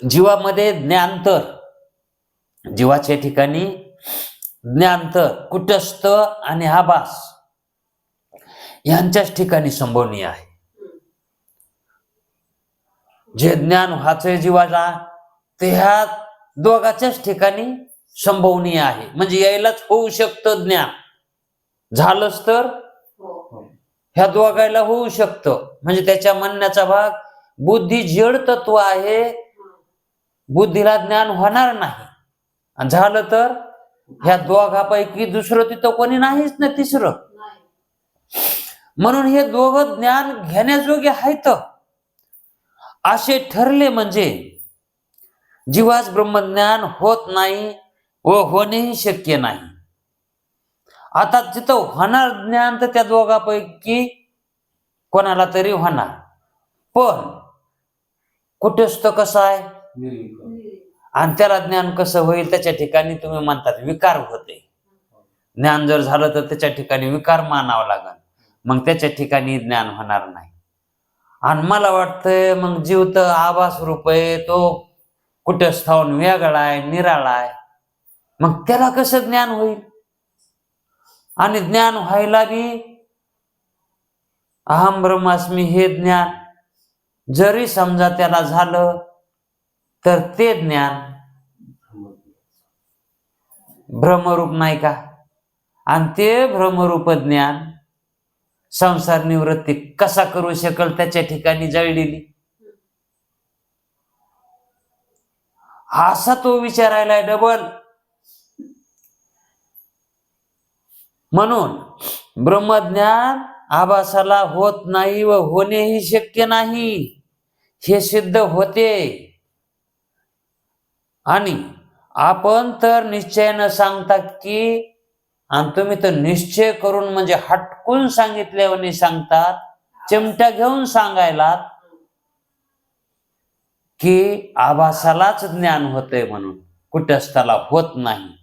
जीवामध्ये ज्ञानतर, जीवाच्या ठिकाणी ज्ञानतर, कुटस्थ आणि आभास यांच्याच ठिकाणी संभवनीय आहे. जे ज्ञान व्हायचंय जीवाला ते ह्या दोघाच्याच ठिकाणी संभवनीय आहे. म्हणजे यायलाच होऊ शकतं ज्ञान, झालंच तर ह्या दोघायला होऊ शकतं. म्हणजे त्याच्या म्हणण्याचा भाग बुद्धी जड तत्व आहे, बुद्धीला ज्ञान होणार नाही. आणि झालं तर ह्या दोघापैकी दुसरं तिथं कोणी नाहीच ना, तिसरं. म्हणून हे दोघं ज्ञान घेण्याजोगे आहेत असे ठरले. म्हणजे जीवास ब्रह्मज्ञान होत नाही व होणेही शक्य नाही. आता जिथं होणार ज्ञान तर त्या दोघांपैकी कोणाला तरी होणार, पण कुटस्थ कसं आहे आणि त्याला ज्ञान कसं होईल, त्याच्या ठिकाणी तुम्ही म्हणतात विकार होते. ज्ञान जर झालं तर त्याच्या ठिकाणी विकार मानावं लागेल, मग त्याच्या ठिकाणी ज्ञान होणार नाही. आणि मला वाटतंय मग जीव तर आभास रूप आहे, तो कुटस्थाहून वेगळा आहे, निराळा आहे, मग त्याला कसं ज्ञान होईल. आणि ज्ञान व्हायला बी अहम ब्रह्मास्मी हे ज्ञान जरी समजा त्याला झालं तर ते ज्ञान भ्रमरूप नाही का. आणि ते भ्रमरूप ज्ञान संसार निवृत्ती कसा करू शकेल, त्याच्या ठिकाणी जळलेली असा तो विचारायला डबल. म्हणून ब्रह्मज्ञान आभासाला होत नाही व होणेही शक्य नाही हे सिद्ध होते. आणि आपण तर निश्चयानं सांगतात की, आणि तुम्ही तर निश्चय करून म्हणजे हटकून सांगितल्यावर सांगतात, चिमट्या घेऊन सांगायला की आभासालाच ज्ञान होतंय म्हणून कुटस्थाला होत नाही.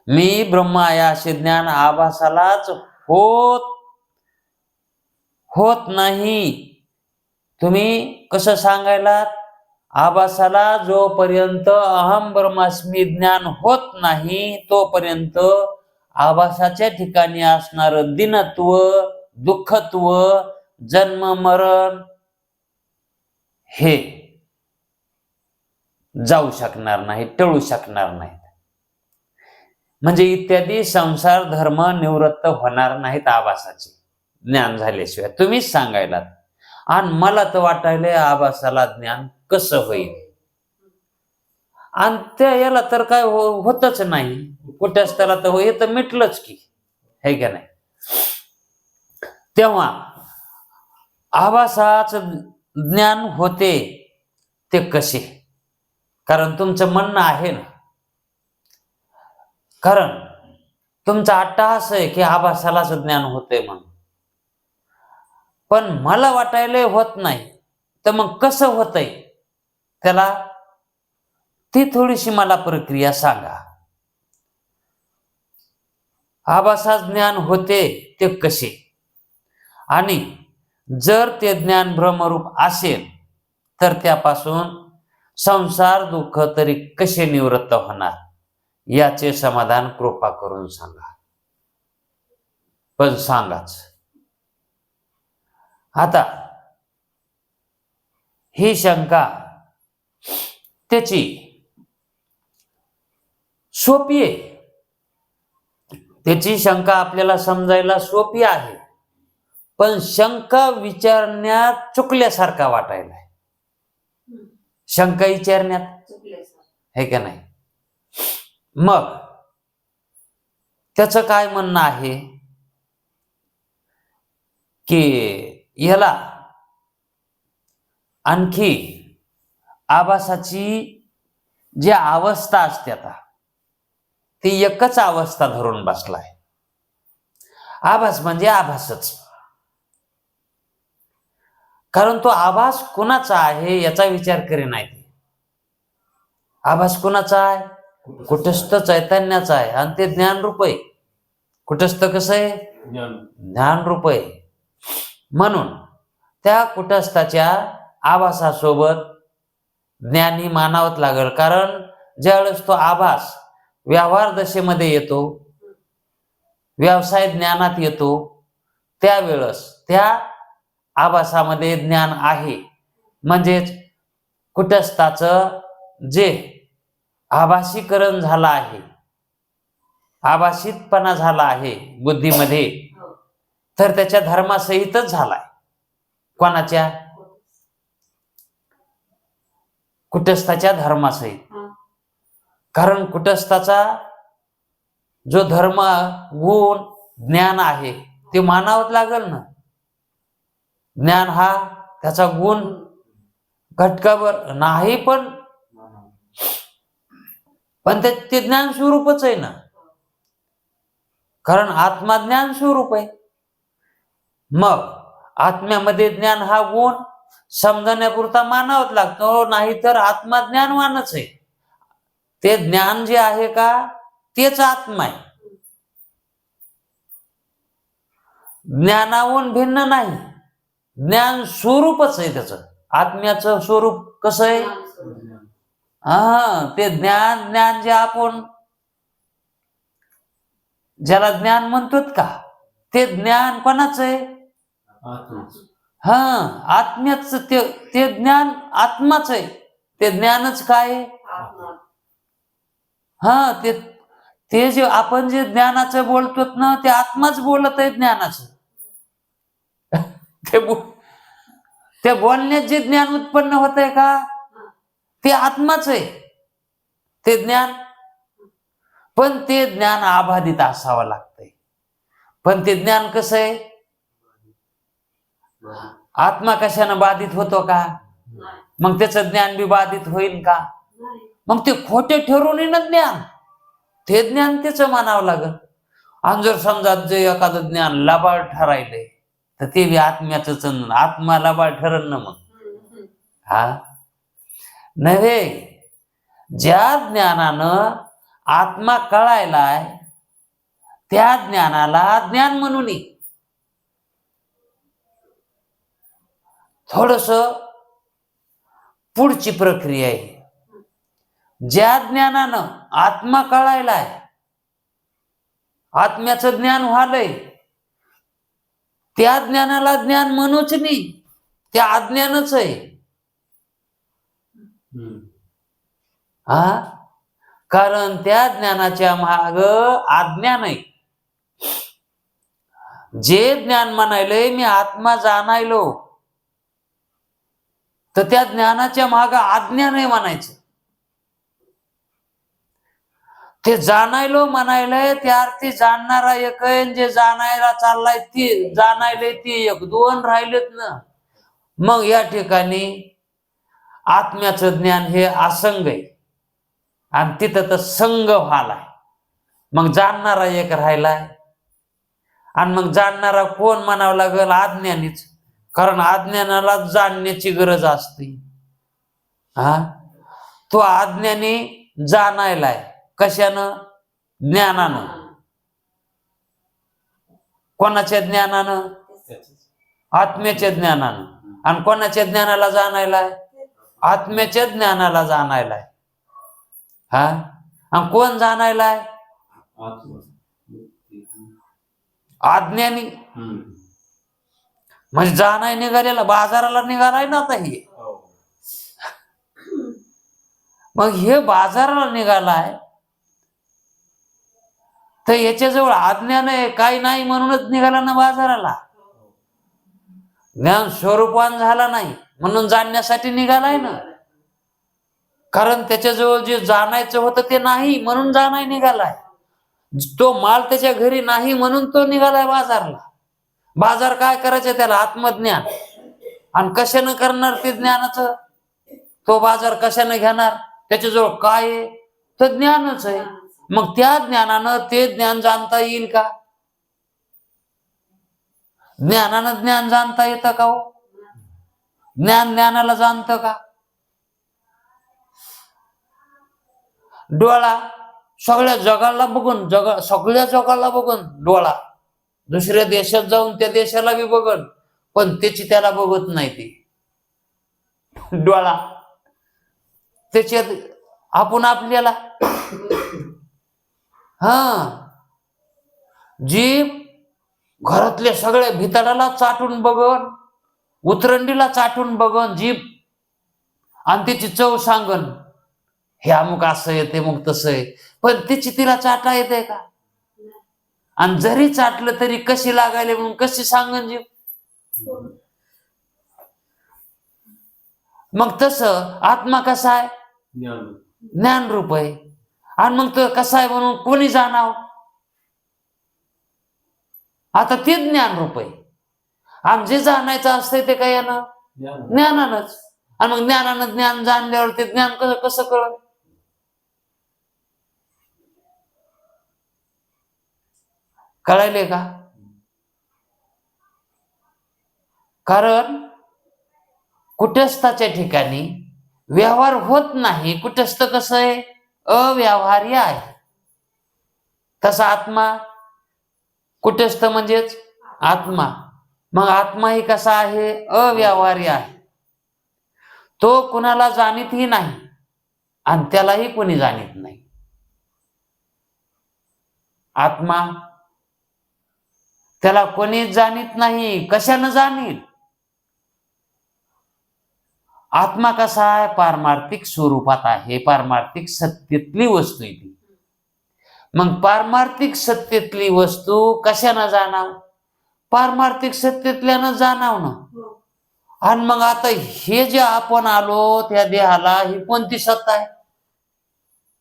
मी ब्रह्म आहे असे ज्ञान आभासालाच होत नाही. तुम्ही कसं सांगायला, आभासाला जोपर्यंत अहम ब्रह्मास्मी ज्ञान होत नाही तोपर्यंत आभासाच्या ठिकाणी असणार दिनत्व, दुःखत्व, जन्म मरण हे जाऊ शकणार नाही, टळू शकणार नाही. म्हणजे इत्यादी संसार धर्म निवृत्त होणार नाहीत आभासाचे ज्ञान झाल्याशिवाय. तुम्हीच सांगायला. आणि मला तर वाटायलंय आभासाला ज्ञान कसं होईल. आणि त्या याला तर काय होतच नाही, कुठेच त्याला तर हे तर मिटलंच की, हे का नाही. तेव्हा आभासाच ज्ञान होते ते कसे, कारण तुमचं म्हणणं आहे ना, कारण तुमचा अट्टहास आहे की आभासालाच ज्ञान होते म्हणून. पण मला वाटायला होत नाही, तर मग कसं होतंय त्याला, ती थोडीशी मला प्रक्रिया सांगा. आभासाच ज्ञान होते ते कसे, आणि जर ते ज्ञान भ्रमरूप असेल तर त्यापासून संसार दुःख तरी कसे निवृत्त होणार याचे समाधान कृपा करून सांगा. पण सांगाच. आता ही शंका त्याची सोपी आहे. त्याची शंका आपल्याला समजायला सोपी आहे, पण शंका विचारण्यात चुकल्यासारखा वाटायला. शंका विचारण्यात हे का नाही. मग त्याचं काय म्हणणं आहे की याला आणखी आभासाची जी अवस्था असते आता ती एकच अवस्था धरून बसलाय. आभास म्हणजे आभासच. कारण तो आभास कुणाचा आहे याचा विचार करे नाही. आभास कुणाचा आहे? कुटस्थ चैतन्याचा आहे. आणि ते ज्ञानरूप आहे. कुटस्थ कसं आहे? ज्ञानरूप आहे. म्हणून त्या कुटस्थाच्या आभासासोबत ज्ञान ही मानावंच लागेल. कारण ज्यावेळेस तो आभास व्यवहार दशेमध्ये येतो, व्यवसाय ज्ञानात येतो, त्यावेळेस त्या आभासामध्ये ज्ञान आहे. म्हणजेच कुटस्थाचं जे आभासीकरण झालं आहे, आभासितपणा झाला आहे बुद्धीमध्ये, तर त्याच्या धर्मासहितच झालाय. कोणाच्या? कुटस्थाच्या धर्मासहित. कारण कुटस्थाचा जो धर्म गुण ज्ञान आहे ते मानावंच लागेल ना. ज्ञान हा त्याचा गुण घटकावर नाही, पण ते ज्ञान स्वरूपच आहे ना. कारण आत्मा ज्ञान स्वरूप आहे. मग आत्म्यामध्ये ज्ञान हा गुण समजण्यापुरता मानावंच लागतो, नाहीतर आत्मा ज्ञानवानच आहे. ते ज्ञान जे आहे का तेच आत्मा आहे. ज्ञानाहून भिन्न नाही. ज्ञान स्वरूपच आहे त्याचं. आत्म्याचं स्वरूप कसं आहे? ते ज्ञान जे आपण ज्याला ज्ञान म्हणतो का, ते ज्ञान कोणाचं आहे? आत्म्याच. ते ज्ञान आत्माच आहे. ते ज्ञानच काय? ते जे आपण जे ज्ञानाचं बोलतो ना, ते आत्माच बोलत आहे ज्ञानाचं. ते बोलण्यात जे ज्ञान उत्पन्न होत आहे का, ते आत्माच आहे ते ज्ञान. पण ते ज्ञान अबाधित असावं लागतंय. पण ते ज्ञान कसं आहे? आत्मा कशानं बाधित होतो का? मग त्याचं ज्ञान बी बाधित होईल का? मग ते खोटे ठरून ना ज्ञान. ते ज्ञान त्याचं मानावं लागल. आणि जर समजा जे एखादं ज्ञान लबाड ठरायलंय तर ते बी आत्म्याच. आत्मा लबाड ठरल ना मग. नव्हे, ज्या ज्ञानानं आत्मा कळायलाय त्या ज्ञानाला ज्ञान म्हणून थोडस पुढची प्रक्रिया आहे. ज्या ज्ञानानं आत्मा कळायलाय, आत्म्याचं ज्ञान व्हालंय, त्या ज्ञानाला ज्ञान म्हणूच नाही, त्या अज्ञानच आहे. कारण त्या ज्ञानाच्या माग अज्ञान आहे. जे ज्ञान म्हणायलंय मी आत्मा जाणायलो, तर त्या ज्ञानाच्या माग अज्ञान आहे म्हणायचं. ते जाणायलो म्हणायलंय त्या अर्थी जाणणारा एक आहे, जे जाणायला चाललाय ते जाणायले ते एक. दोन राहिलेत ना. मग या ठिकाणी आत्म्याचं ज्ञान हे असंग आहे आणि तिथं तर संग व्हालाय. मग जाणणारा एक राहिलाय. आणि मग जाणणारा कोण म्हणावं लागेल? अज्ञानीच. कारण अज्ञानाला जाणण्याची गरज असते. तो अज्ञानी जाणायलाय कशानं? ज्ञानानं. कोणाच्या ज्ञानानं? आत्म्याच्या ज्ञानानं. आणि कोणाच्या ज्ञानाला जाणायलाय? आत्म्याच्या ज्ञानाला जाणायलाय. हा, आणि कोण जाणायलाय? आत्मा. अज्ञानी. हम्म. म्हणजे जाणाय निघालेला, बाजाराला निघालाय ना आता हे. हो. मग हे बाजाराला निघालाय तर याच्याजवळ अज्ञान आहे काही नाही म्हणूनच निघाला ना बाजाराला. ज्ञान स्वरूपान झाला नाही म्हणून जाणण्यासाठी निघालाय ना. कारण त्याच्याजवळ जे जाणायचं होतं ते नाही म्हणून जाणाय निघालाय. तो माल त्याच्या घरी नाही म्हणून तो निघालाय बाजारला. बाजार काय करायचं त्याला? आत्मज्ञान. आणि कशानं करणार ते ज्ञानाचं? तो बाजार कशानं घेणार? त्याच्याजवळ काय आहे? तर ज्ञानच आहे. मग त्या ज्ञानानं ते ज्ञान जाणता येईल का? ज्ञानानं ज्ञान जाणता येतं का हो? ज्ञान ज्ञानाला जाणतं का? डोळा सगळ्या जगाला बघून, सगळ्या जगाला बघून डोळा दुसऱ्या देशात जाऊन त्या देशाला बी बघन, पण त्याची त्याला बघत नाही ते डोळा. त्याच्यात आपण आपल्याला जीभ घरातल्या सगळ्या भितडाला चाटून बघन, उतरंडीला चाटून बघन जीभ, आणि त्याची चव सांगन हे अमुक असं आहे ते मग तसं आहे, पण त्याची तिला चाटा येते का? आणि जरी चाटलं तरी कशी लागायले म्हणून कशी सांगन जीभ? मग तसं आत्मा कसा आहे? ज्ञान रूप आहे. आणि मग तो कसा आहे म्हणून कोणी जाणावं? आता ते ज्ञान रूप आहे. आणि जे जाणायचं असतंय ते काय यानं? ज्ञानानंच. आणि मग ज्ञानानं ज्ञान जाणल्यावर ते ज्ञान कसं कळलं? कळायले का? कारण कुटस्थाच्या ठिकाणी व्यवहार होत नाही. कुटस्थ कसं आहे? अव्यवहार्य आहे. तसा आत्मा कुटस्थ म्हणजेच आत्मा. मग आत्मा ही कसा आहे? अव्यवहार्य आहे. तो कुणाला जाणीतही नाही आणि त्यालाही कोणी जाणीत नाही. आत्मा त्याला कोणीच जाणीत नाही. कशानं जाणील? आत्मा कसा आहे? पारमार्थिक स्वरूपात आहे. पारमार्थिक सत्तेतली वस्तू आहे ती. मग पारमार्थिक सत्तेतली वस्तू कशानं जाणाव? पारमार्थिक सत्तेतल्यानं जाणावणं. आणि मग आता हे जे आपण आलो त्या देहाला, ही कोणती सत्ता आहे?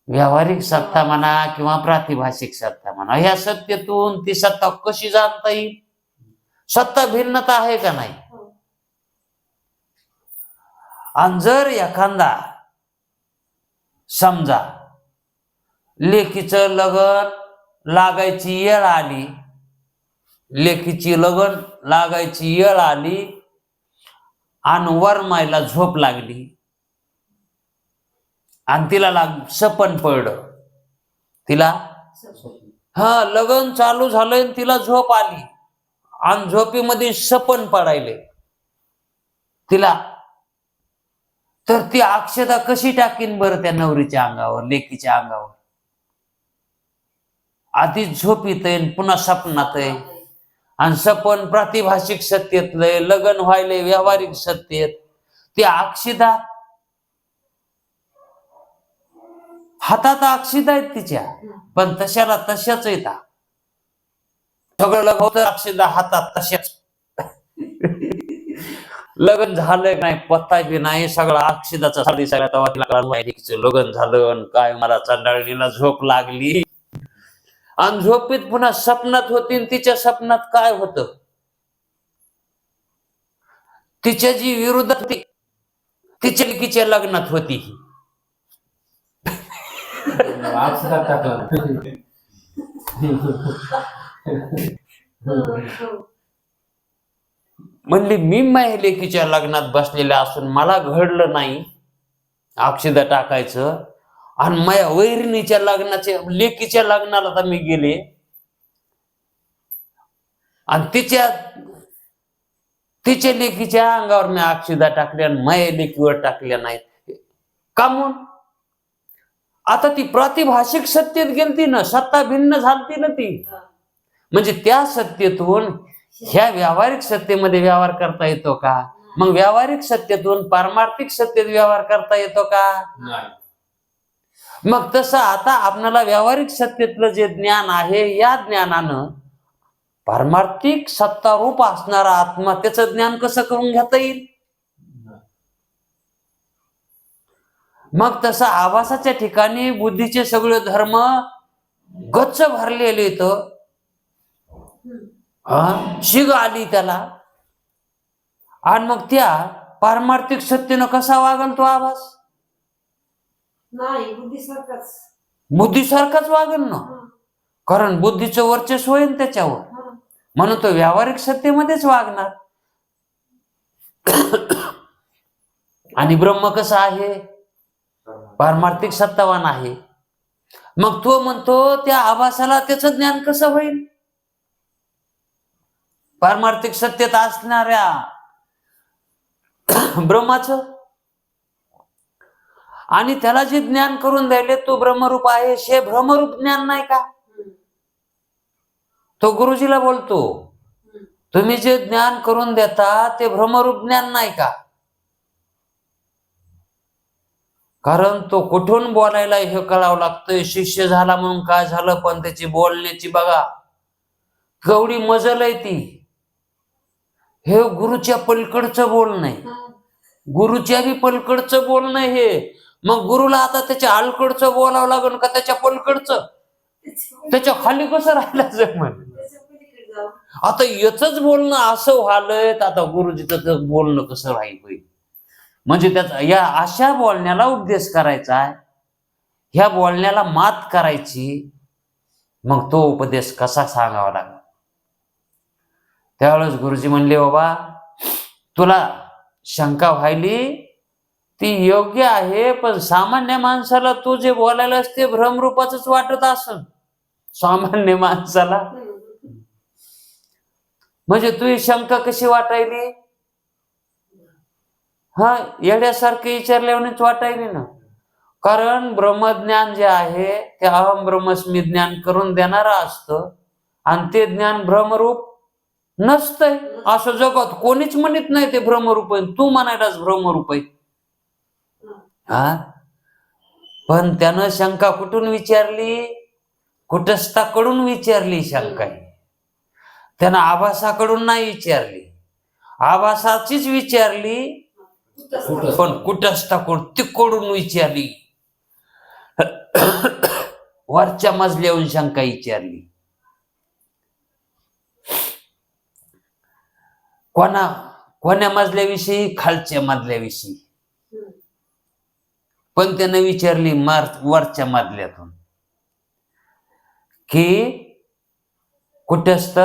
व्यावहारिक सत्ता म्हणा किंवा प्रातिभाषिक सत्ता म्हणा. ह्या सत्तेतून ती सत्ता कशी जाणता येईल? सत्ता भिन्नता आहे का नाही? आणि जर एखादा समजा लेकीचं लगन लागायची वेळ आली, लेकीची लगन लागायची वेळ आली आणि वरमायला झोप लागली आणि तिला सपन पडलं. तिला लगन चालू झालंय आणि तिला झोप आली आणि झोपीमध्ये सपन पडायले तिला, तर ती अक्षता कशी टाकीन बरं त्या नवरीच्या अंगावर, लेकीच्या अंगावर? आधी झोपीत आहे पुन्हा सपनात आहे. आणि सपन प्रातिभाषिक सत्तेतलंय, लगन व्हायले व्यावहारिक सत्तेत. ती अक्षिदा हातात अक्षिदा आहेत तिच्या, पण तशाला तशाच येतात. सगळं लगवत अक्षिदा हातात तशाच. लगन झालं नाही पत्ता बी नाही, सगळा अक्षिदाचा साडी सगळ्या तेव्हा तिला लगन झालं काय मला चंडाळीला झोप लागली. आणि झोपीत पुन्हा सपनात होती. तिच्या सपनात काय होतं? तिच्या जी विरुद्ध होती तिच्या लेकीच्या लग्नात होती. म्हणली मी माझ्या लेकीच्या लग्नात बसलेल्या असून मला घडलं नाही अक्षदा टाकायचं, आणि माझ्या वैरिणीच्या लग्नाच्या लेकीच्या लग्नाला तर मी गेले आणि तिच्या लेकीच्या अंगावर मी अक्षिदा टाकल्या आणि माझ्या लेकीवर टाकल्या नाहीत का म्हणून? आता ती प्रातिभाषिक सत्तेत गेलती ना, सत्ता भिन्न झालती ना ती. म्हणजे त्या सत्तेतून ह्या व्यावहारिक सत्तेमध्ये व्यवहार करता येतो का? मग व्यावहारिक सत्तेतून पारमार्थिक सत्तेत व्यवहार करता येतो का? नाही. मग तसं आता आपल्याला व्यावहारिक सत्तेतलं जे ज्ञान आहे, या ज्ञानानं पारमार्थिक सत्तारूप असणारा आत्मा त्याचं ज्ञान कसं करून घेता येईल? मग तसं आभासाच्या ठिकाणी बुद्धीचे सगळे धर्म गच्च भरलेले तर शिग आली त्याला, आणि मग त्या पारमार्थिक सत्तेनं कसा वागल तो आभास? नाही, बुद्धीसारखाच वागल ना, कारण बुद्धीचं वर्चस्व होईल त्याच्यावर, म्हणून तो व्यावहारिक सत्तेमध्येच वागणार. आणि ब्रह्म कसा आहे? पारमार्थिक सत्तावान आहे. मग तो म्हणतो त्या आभासाला त्याचं ज्ञान कसं होईल? पारमार्थिक सत्तेत असणाऱ्या ब्रह्माचं. आणि त्याला जे ज्ञान करून द्यायले तो ब्रह्मरूप आहे, हे भ्रमरूप ज्ञान नाही का? तो गुरुजीला बोलतो, तुम्ही जे ज्ञान करून देता ते भ्रमरूप ज्ञान नाही का? कारण तो कुठून बोलायला हे कळावं लागतंय. शिष्य झाला म्हणून काय झालं, पण त्याची बोलण्याची बघा केवढी मजल आहे ती. हे गुरुच्या पलीकडचं बोलणं आहे, गुरुच्या बी पलीकडचं बोलणं हे. मग गुरुला आता त्याच्या अलीकडचं बोलावं लागेल का त्याच्या पलीकडचं? त्याच्या खाली कसं राहिलं म्हण. आता याच बोलणं असं व्हालंय, तर आता गुरुजीचं बोलणं कसं राहील? म्हणजे त्याचा या अशा बोलण्याला उपदेश करायचा आहे, ह्या बोलण्याला मात करायची. मग तो उपदेश कसा सांगावा लागला? त्यावेळेस गुरुजी म्हणले, बाबा तुला शंका व्हायली ती योग्य आहे, पण सामान्य माणसाला तू जे बोलायला ते भ्रमरूपाच वाटत असन सामान्य माणसाला. म्हणजे तुझी शंका कशी वाटायली? येड्यासारखे विचारल्यानेच वाटायली ना. कारण ब्रह्मज्ञान जे आहे ते अहम ब्रह्मस्मी ज्ञान करून देणारा असतं, आणि ते ज्ञान भ्रमरूप नसतंय. असं जगात कोणीच म्हणत नाही ते भ्रमरूप आहे, तू म्हणायलाच भ्रमरूप आहे. पण त्यानं शंका कुठून विचारली? कुटस्थाकडून विचारली शंका. त्यानं आभासाकडून नाही विचारली, आभासाचीच विचारली, पण कुटस्थाकडून तिकडून विचारली. वरच्या मजल्याहून शंका विचारली. कोण्या मजल्याविषयी? खालच्या मजल्याविषयी. पण त्यानं विचारली वरच्या मजल्यातून की कुटस्थ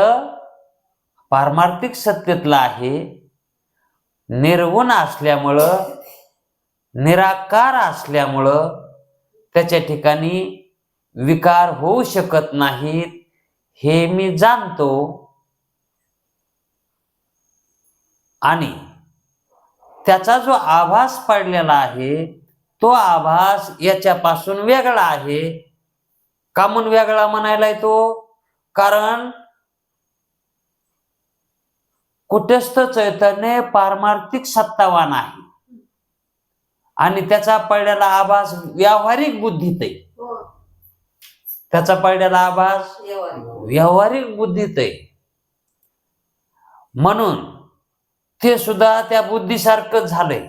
पारमार्थिक सत्तेतला आहे, निर्गुण असल्यामुळं, निराकार असल्यामुळं त्याच्या ठिकाणी विकार होऊ शकत नाहीत हे मी जाणतो. आणि त्याचा जो आभास पडलेला आहे तो आभास याच्यापासून वेगळा आहे. का म्हणून वेगळा म्हणायलाय तो? कारण कुटस्थ चैतन्य पारमार्थिक सत्तावान आहे, आणि त्याचा पडलेला आभास व्यावहारिक बुद्धीत आहे. त्याचा पडलेला आभास व्यावहारिक बुद्धीत आहे. म्हणून ते सुद्धा त्या बुद्धीसारखंच झालंय.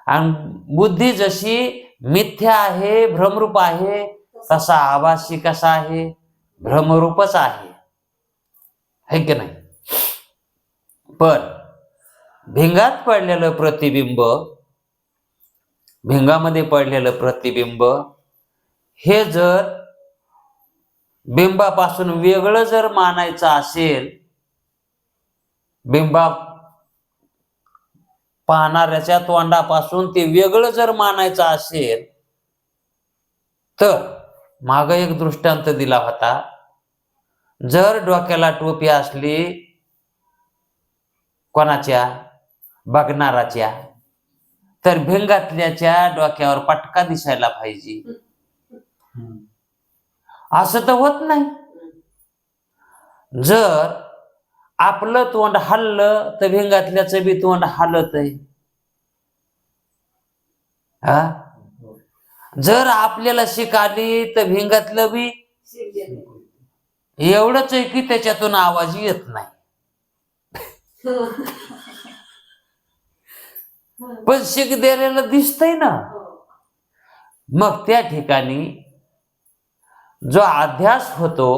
आणि बुद्धी जशी मिथ्या आहे, भ्रमरूप आहे, तसा आभासी कसा आहे? भ्रमरूपच आहे की नाही? पण भिंगात पडलेलं प्रतिबिंब, भिंगामध्ये पडलेलं प्रतिबिंब हे जर बिंबापासून वेगळं जर मानायचं असेल, बिंबा पाहणाऱ्याच्या तोंडापासून ते वेगळं जर मानायचं असेल, तर माग एक दृष्टांत दिला होता. जर डोक्याला टोपी असली कोणाच्या? बघणाराच्या. तर भिंगातल्याच्या डोक्यावर पटका दिसायला पाहिजे. हम्म. असं तर होत नाही. जर आपलं तोंड हल्लं तर भिंगातल्याचं बी तोंड हलत आहे. हा, हो. जर आपल्याला शिक आली तर भिंगातलं बी एवढंच आहे की त्याच्यातून आवाज येत नाही. पण शिक दिलेलं दिसतंय ना. मग त्या ठिकाणी जो अध्यास होतो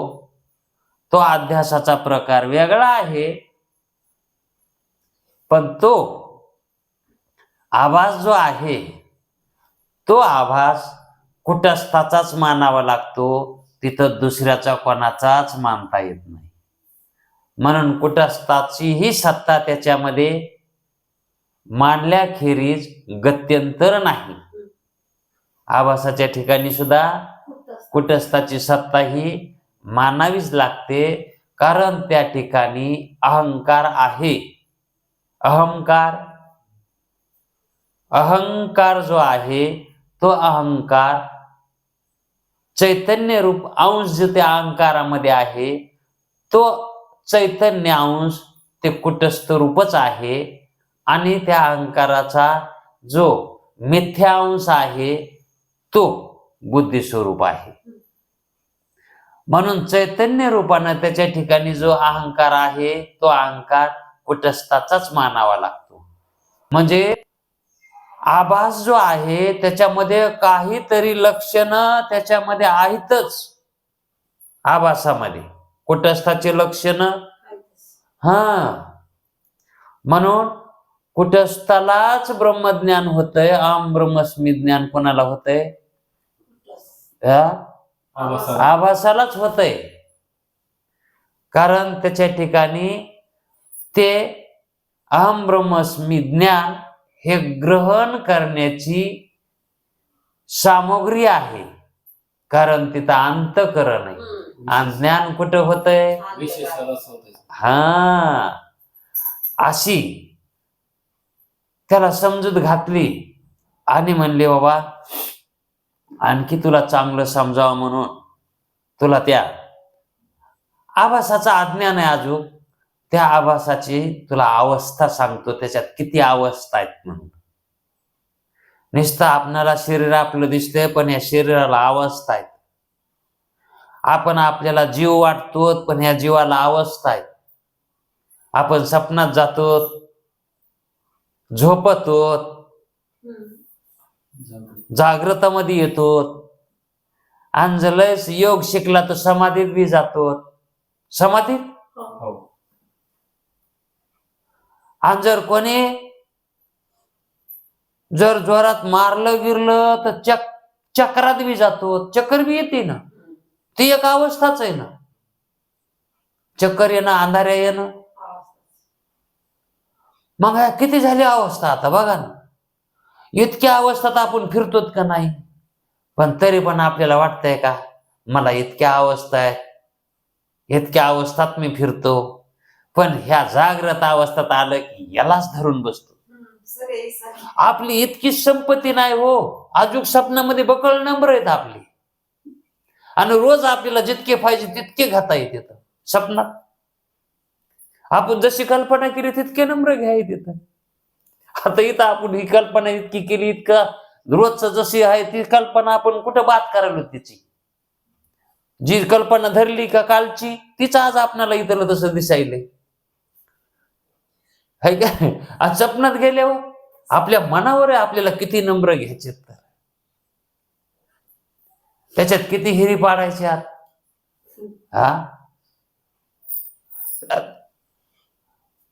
तो अध्यासाचा प्रकार वेगळा आहे. पण तो आभास जो आहे तो आभास कुटस्थाचाच मानावा लागतो. तिथं दुसऱ्याचा कोणाचाच मानता येत नाही. म्हणून कुटस्थाची ही सत्ता त्याच्यामध्ये मानल्याखेरीज गत्यंतर नाही. आभासाच्या ठिकाणी सुद्धा कुटस्थाची सत्ता ही मानावीच लागते. कारण त्या ठिकाणी अहंकार आहे. अहंकार जो आहे तो अहंकार चैतन्य रूप अंश जो त्या अहंकारामध्ये आहे तो चैतन्य अंश ते कुटस्थ रूपच आहे. आणि त्या अहंकाराचा जो मिथ्या अंश आहे तो बुद्धी स्वरूप आहे. म्हणून चैतन्य रूपानं त्याच्या ठिकाणी जो अहंकार आहे तो अहंकार कुटस्थाचाच मानावा लागतो. म्हणजे आभास जो आहे त्याच्यामध्ये काहीतरी लक्षणं त्याच्यामध्ये आहेतच. आभासामध्ये कुटस्थाचे लक्षणं. म्हणून कुटस्थालाच ब्रह्मज्ञान होतंय. अहम ब्रह्मस्मी ज्ञान कोणाला होतंय? आभासालाच होतंय. कारण त्याच्या ठिकाणी ते अहम ब्रह्मस्मी ज्ञान हे ग्रहण करण्याची सामग्री आहे. कारण तिथं अंतःकरण आहे. आणि ज्ञान कुठं होतंय? अशी त्याला समजूत घातली आणि म्हणले बाबा आणखी तुला चांगलं समजावं म्हणून तुला त्या आभासाचा अज्ञान आहे. अजून त्या आभासाची तुला अवस्था सांगतो. त्याच्यात किती अवस्था आहेत म्हणून. नुसतं आपणाला शरीर आपलं दिसतंय पण या शरीराला अवस्था आहेत. आपण आपल्याला जीव वाटतो पण ह्या जीवाला अवस्था आहेत. आपण स्वप्नात जातो, झोपतो, जागृतामध्ये येतो. आणि जर योग शिकला तर समाधीत बी जातो. समाधीत आणि जर कोणी जर जोरात मारलं गिरलं तर चक्रात बी जातो. चक्कर बी येते ना. ती एक अवस्थाच आहे ना. चक्कर येणं, अंधाऱ्या येणं. मग किती झाली अवस्था आता बघा ना. इतक्या अवस्थात आपण फिरतोत का नाही. पण तरी पण आपल्याला वाटतंय का मला इतक्या अवस्था आहेत, इतक्या अवस्थात मी फिरतो. पण ह्या जागृत अवस्थात आलं की यालाच धरून बसतो. आपली इतकी संपत्ती नाही हो. अजून स्वप्नामध्ये बकळ नंबर आहेत आपली. आणि रोज आपल्याला जितके पाहिजे तितके घेता येते स्वप्नात. आपण जशी कल्पना केली तितके नंबर घ्याय तिथं. आता इथं आपण ही कल्पना इतकी केली, इतका रोजच जशी आहे ती कल्पना आपण कुठं बात करायला तिची. जी कल्पना धरली का कालची तीच आज आपल्याला इथं तसं दिसायलंय. है का? स्वप्नात गेल्यावर आपल्या मनावर आहे आपल्याला किती नंबर घ्यायचे, तर त्याच्यात किती हिरी पाडायच्यात.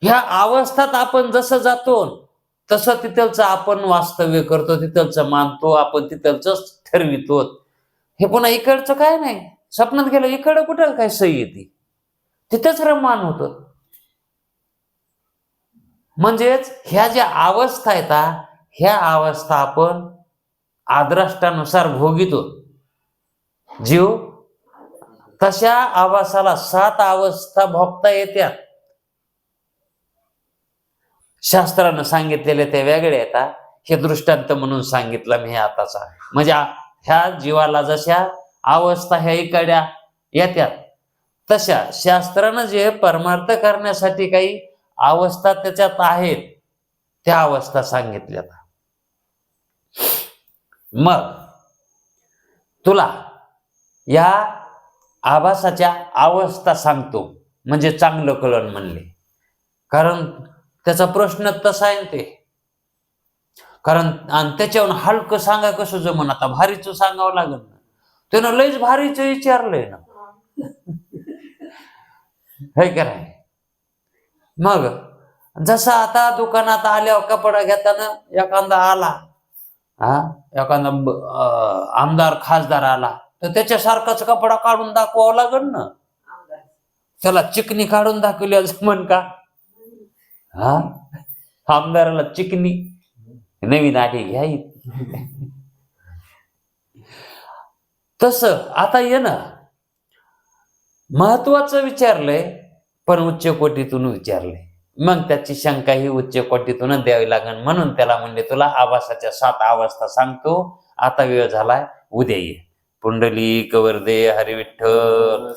ह्या अवस्थात आपण जसं जातो तसं तिथलचं आपण वास्तव्य करतो, तिथलचं मानतो आपण, तिथलच ठरवितो. हे पुन्हा इकडचं काय नाही. स्वप्नात गेलं इकडं कुठं काय सही येते, तिथंच रममान होतं. म्हणजेच ह्या ज्या अवस्था आहेत ह्या अवस्था आपण आद्रष्टानुसार भोगितो. जीव तशा आभासाला 7 अवस्था भोगता येत्या. शास्त्रानं सांगितलेले ते वेगळे येतात. हे दृष्टांत म्हणून सांगितलं मी आताचा. म्हणजे ह्या जीवाला जशा अवस्था ह्या इकड्या येत्यात तशा शास्त्रानं जे परमार्थ करण्यासाठी काही अवस्था त्याच्यात आहेत त्या अवस्था सांगितल्यात. मग तुला या आभासाच्या अवस्था सांगतो म्हणजे चांगलं कळण म्हणले. कारण त्याचा प्रश्न तसा आहे ते. कारण आणि त्याच्यावर हलकं सांगा कसं जमन, आता भारीच सांगावं लागेल ना. त्यानं लयच भारीच विचारलंय ना. हे काय मग जसं आता दुकानात आल्यावर कपडा घेताना एखादा आला, एखादा आमदार खासदार आला तर त्याच्यासारखाच कपडा काढून दाखवावं लागेल ना. त्याला चिकनी काढून दाखवली जमन का? आमदाराला चिकनी नवीन आली घ्याय. तस आता ये ना, महत्वाचं विचारलंय पण उच्च कोटीतून विचारलंय. मग त्याची शंका ही उच्च कोटीतूनच द्यावी लागेल. म्हणून त्याला म्हणले तुला आभासाच्या 7 अवस्था सांगतो. आता वेळ झालाय, उद्या ये. पुंडलिक वरदे हरी विठ्ठल.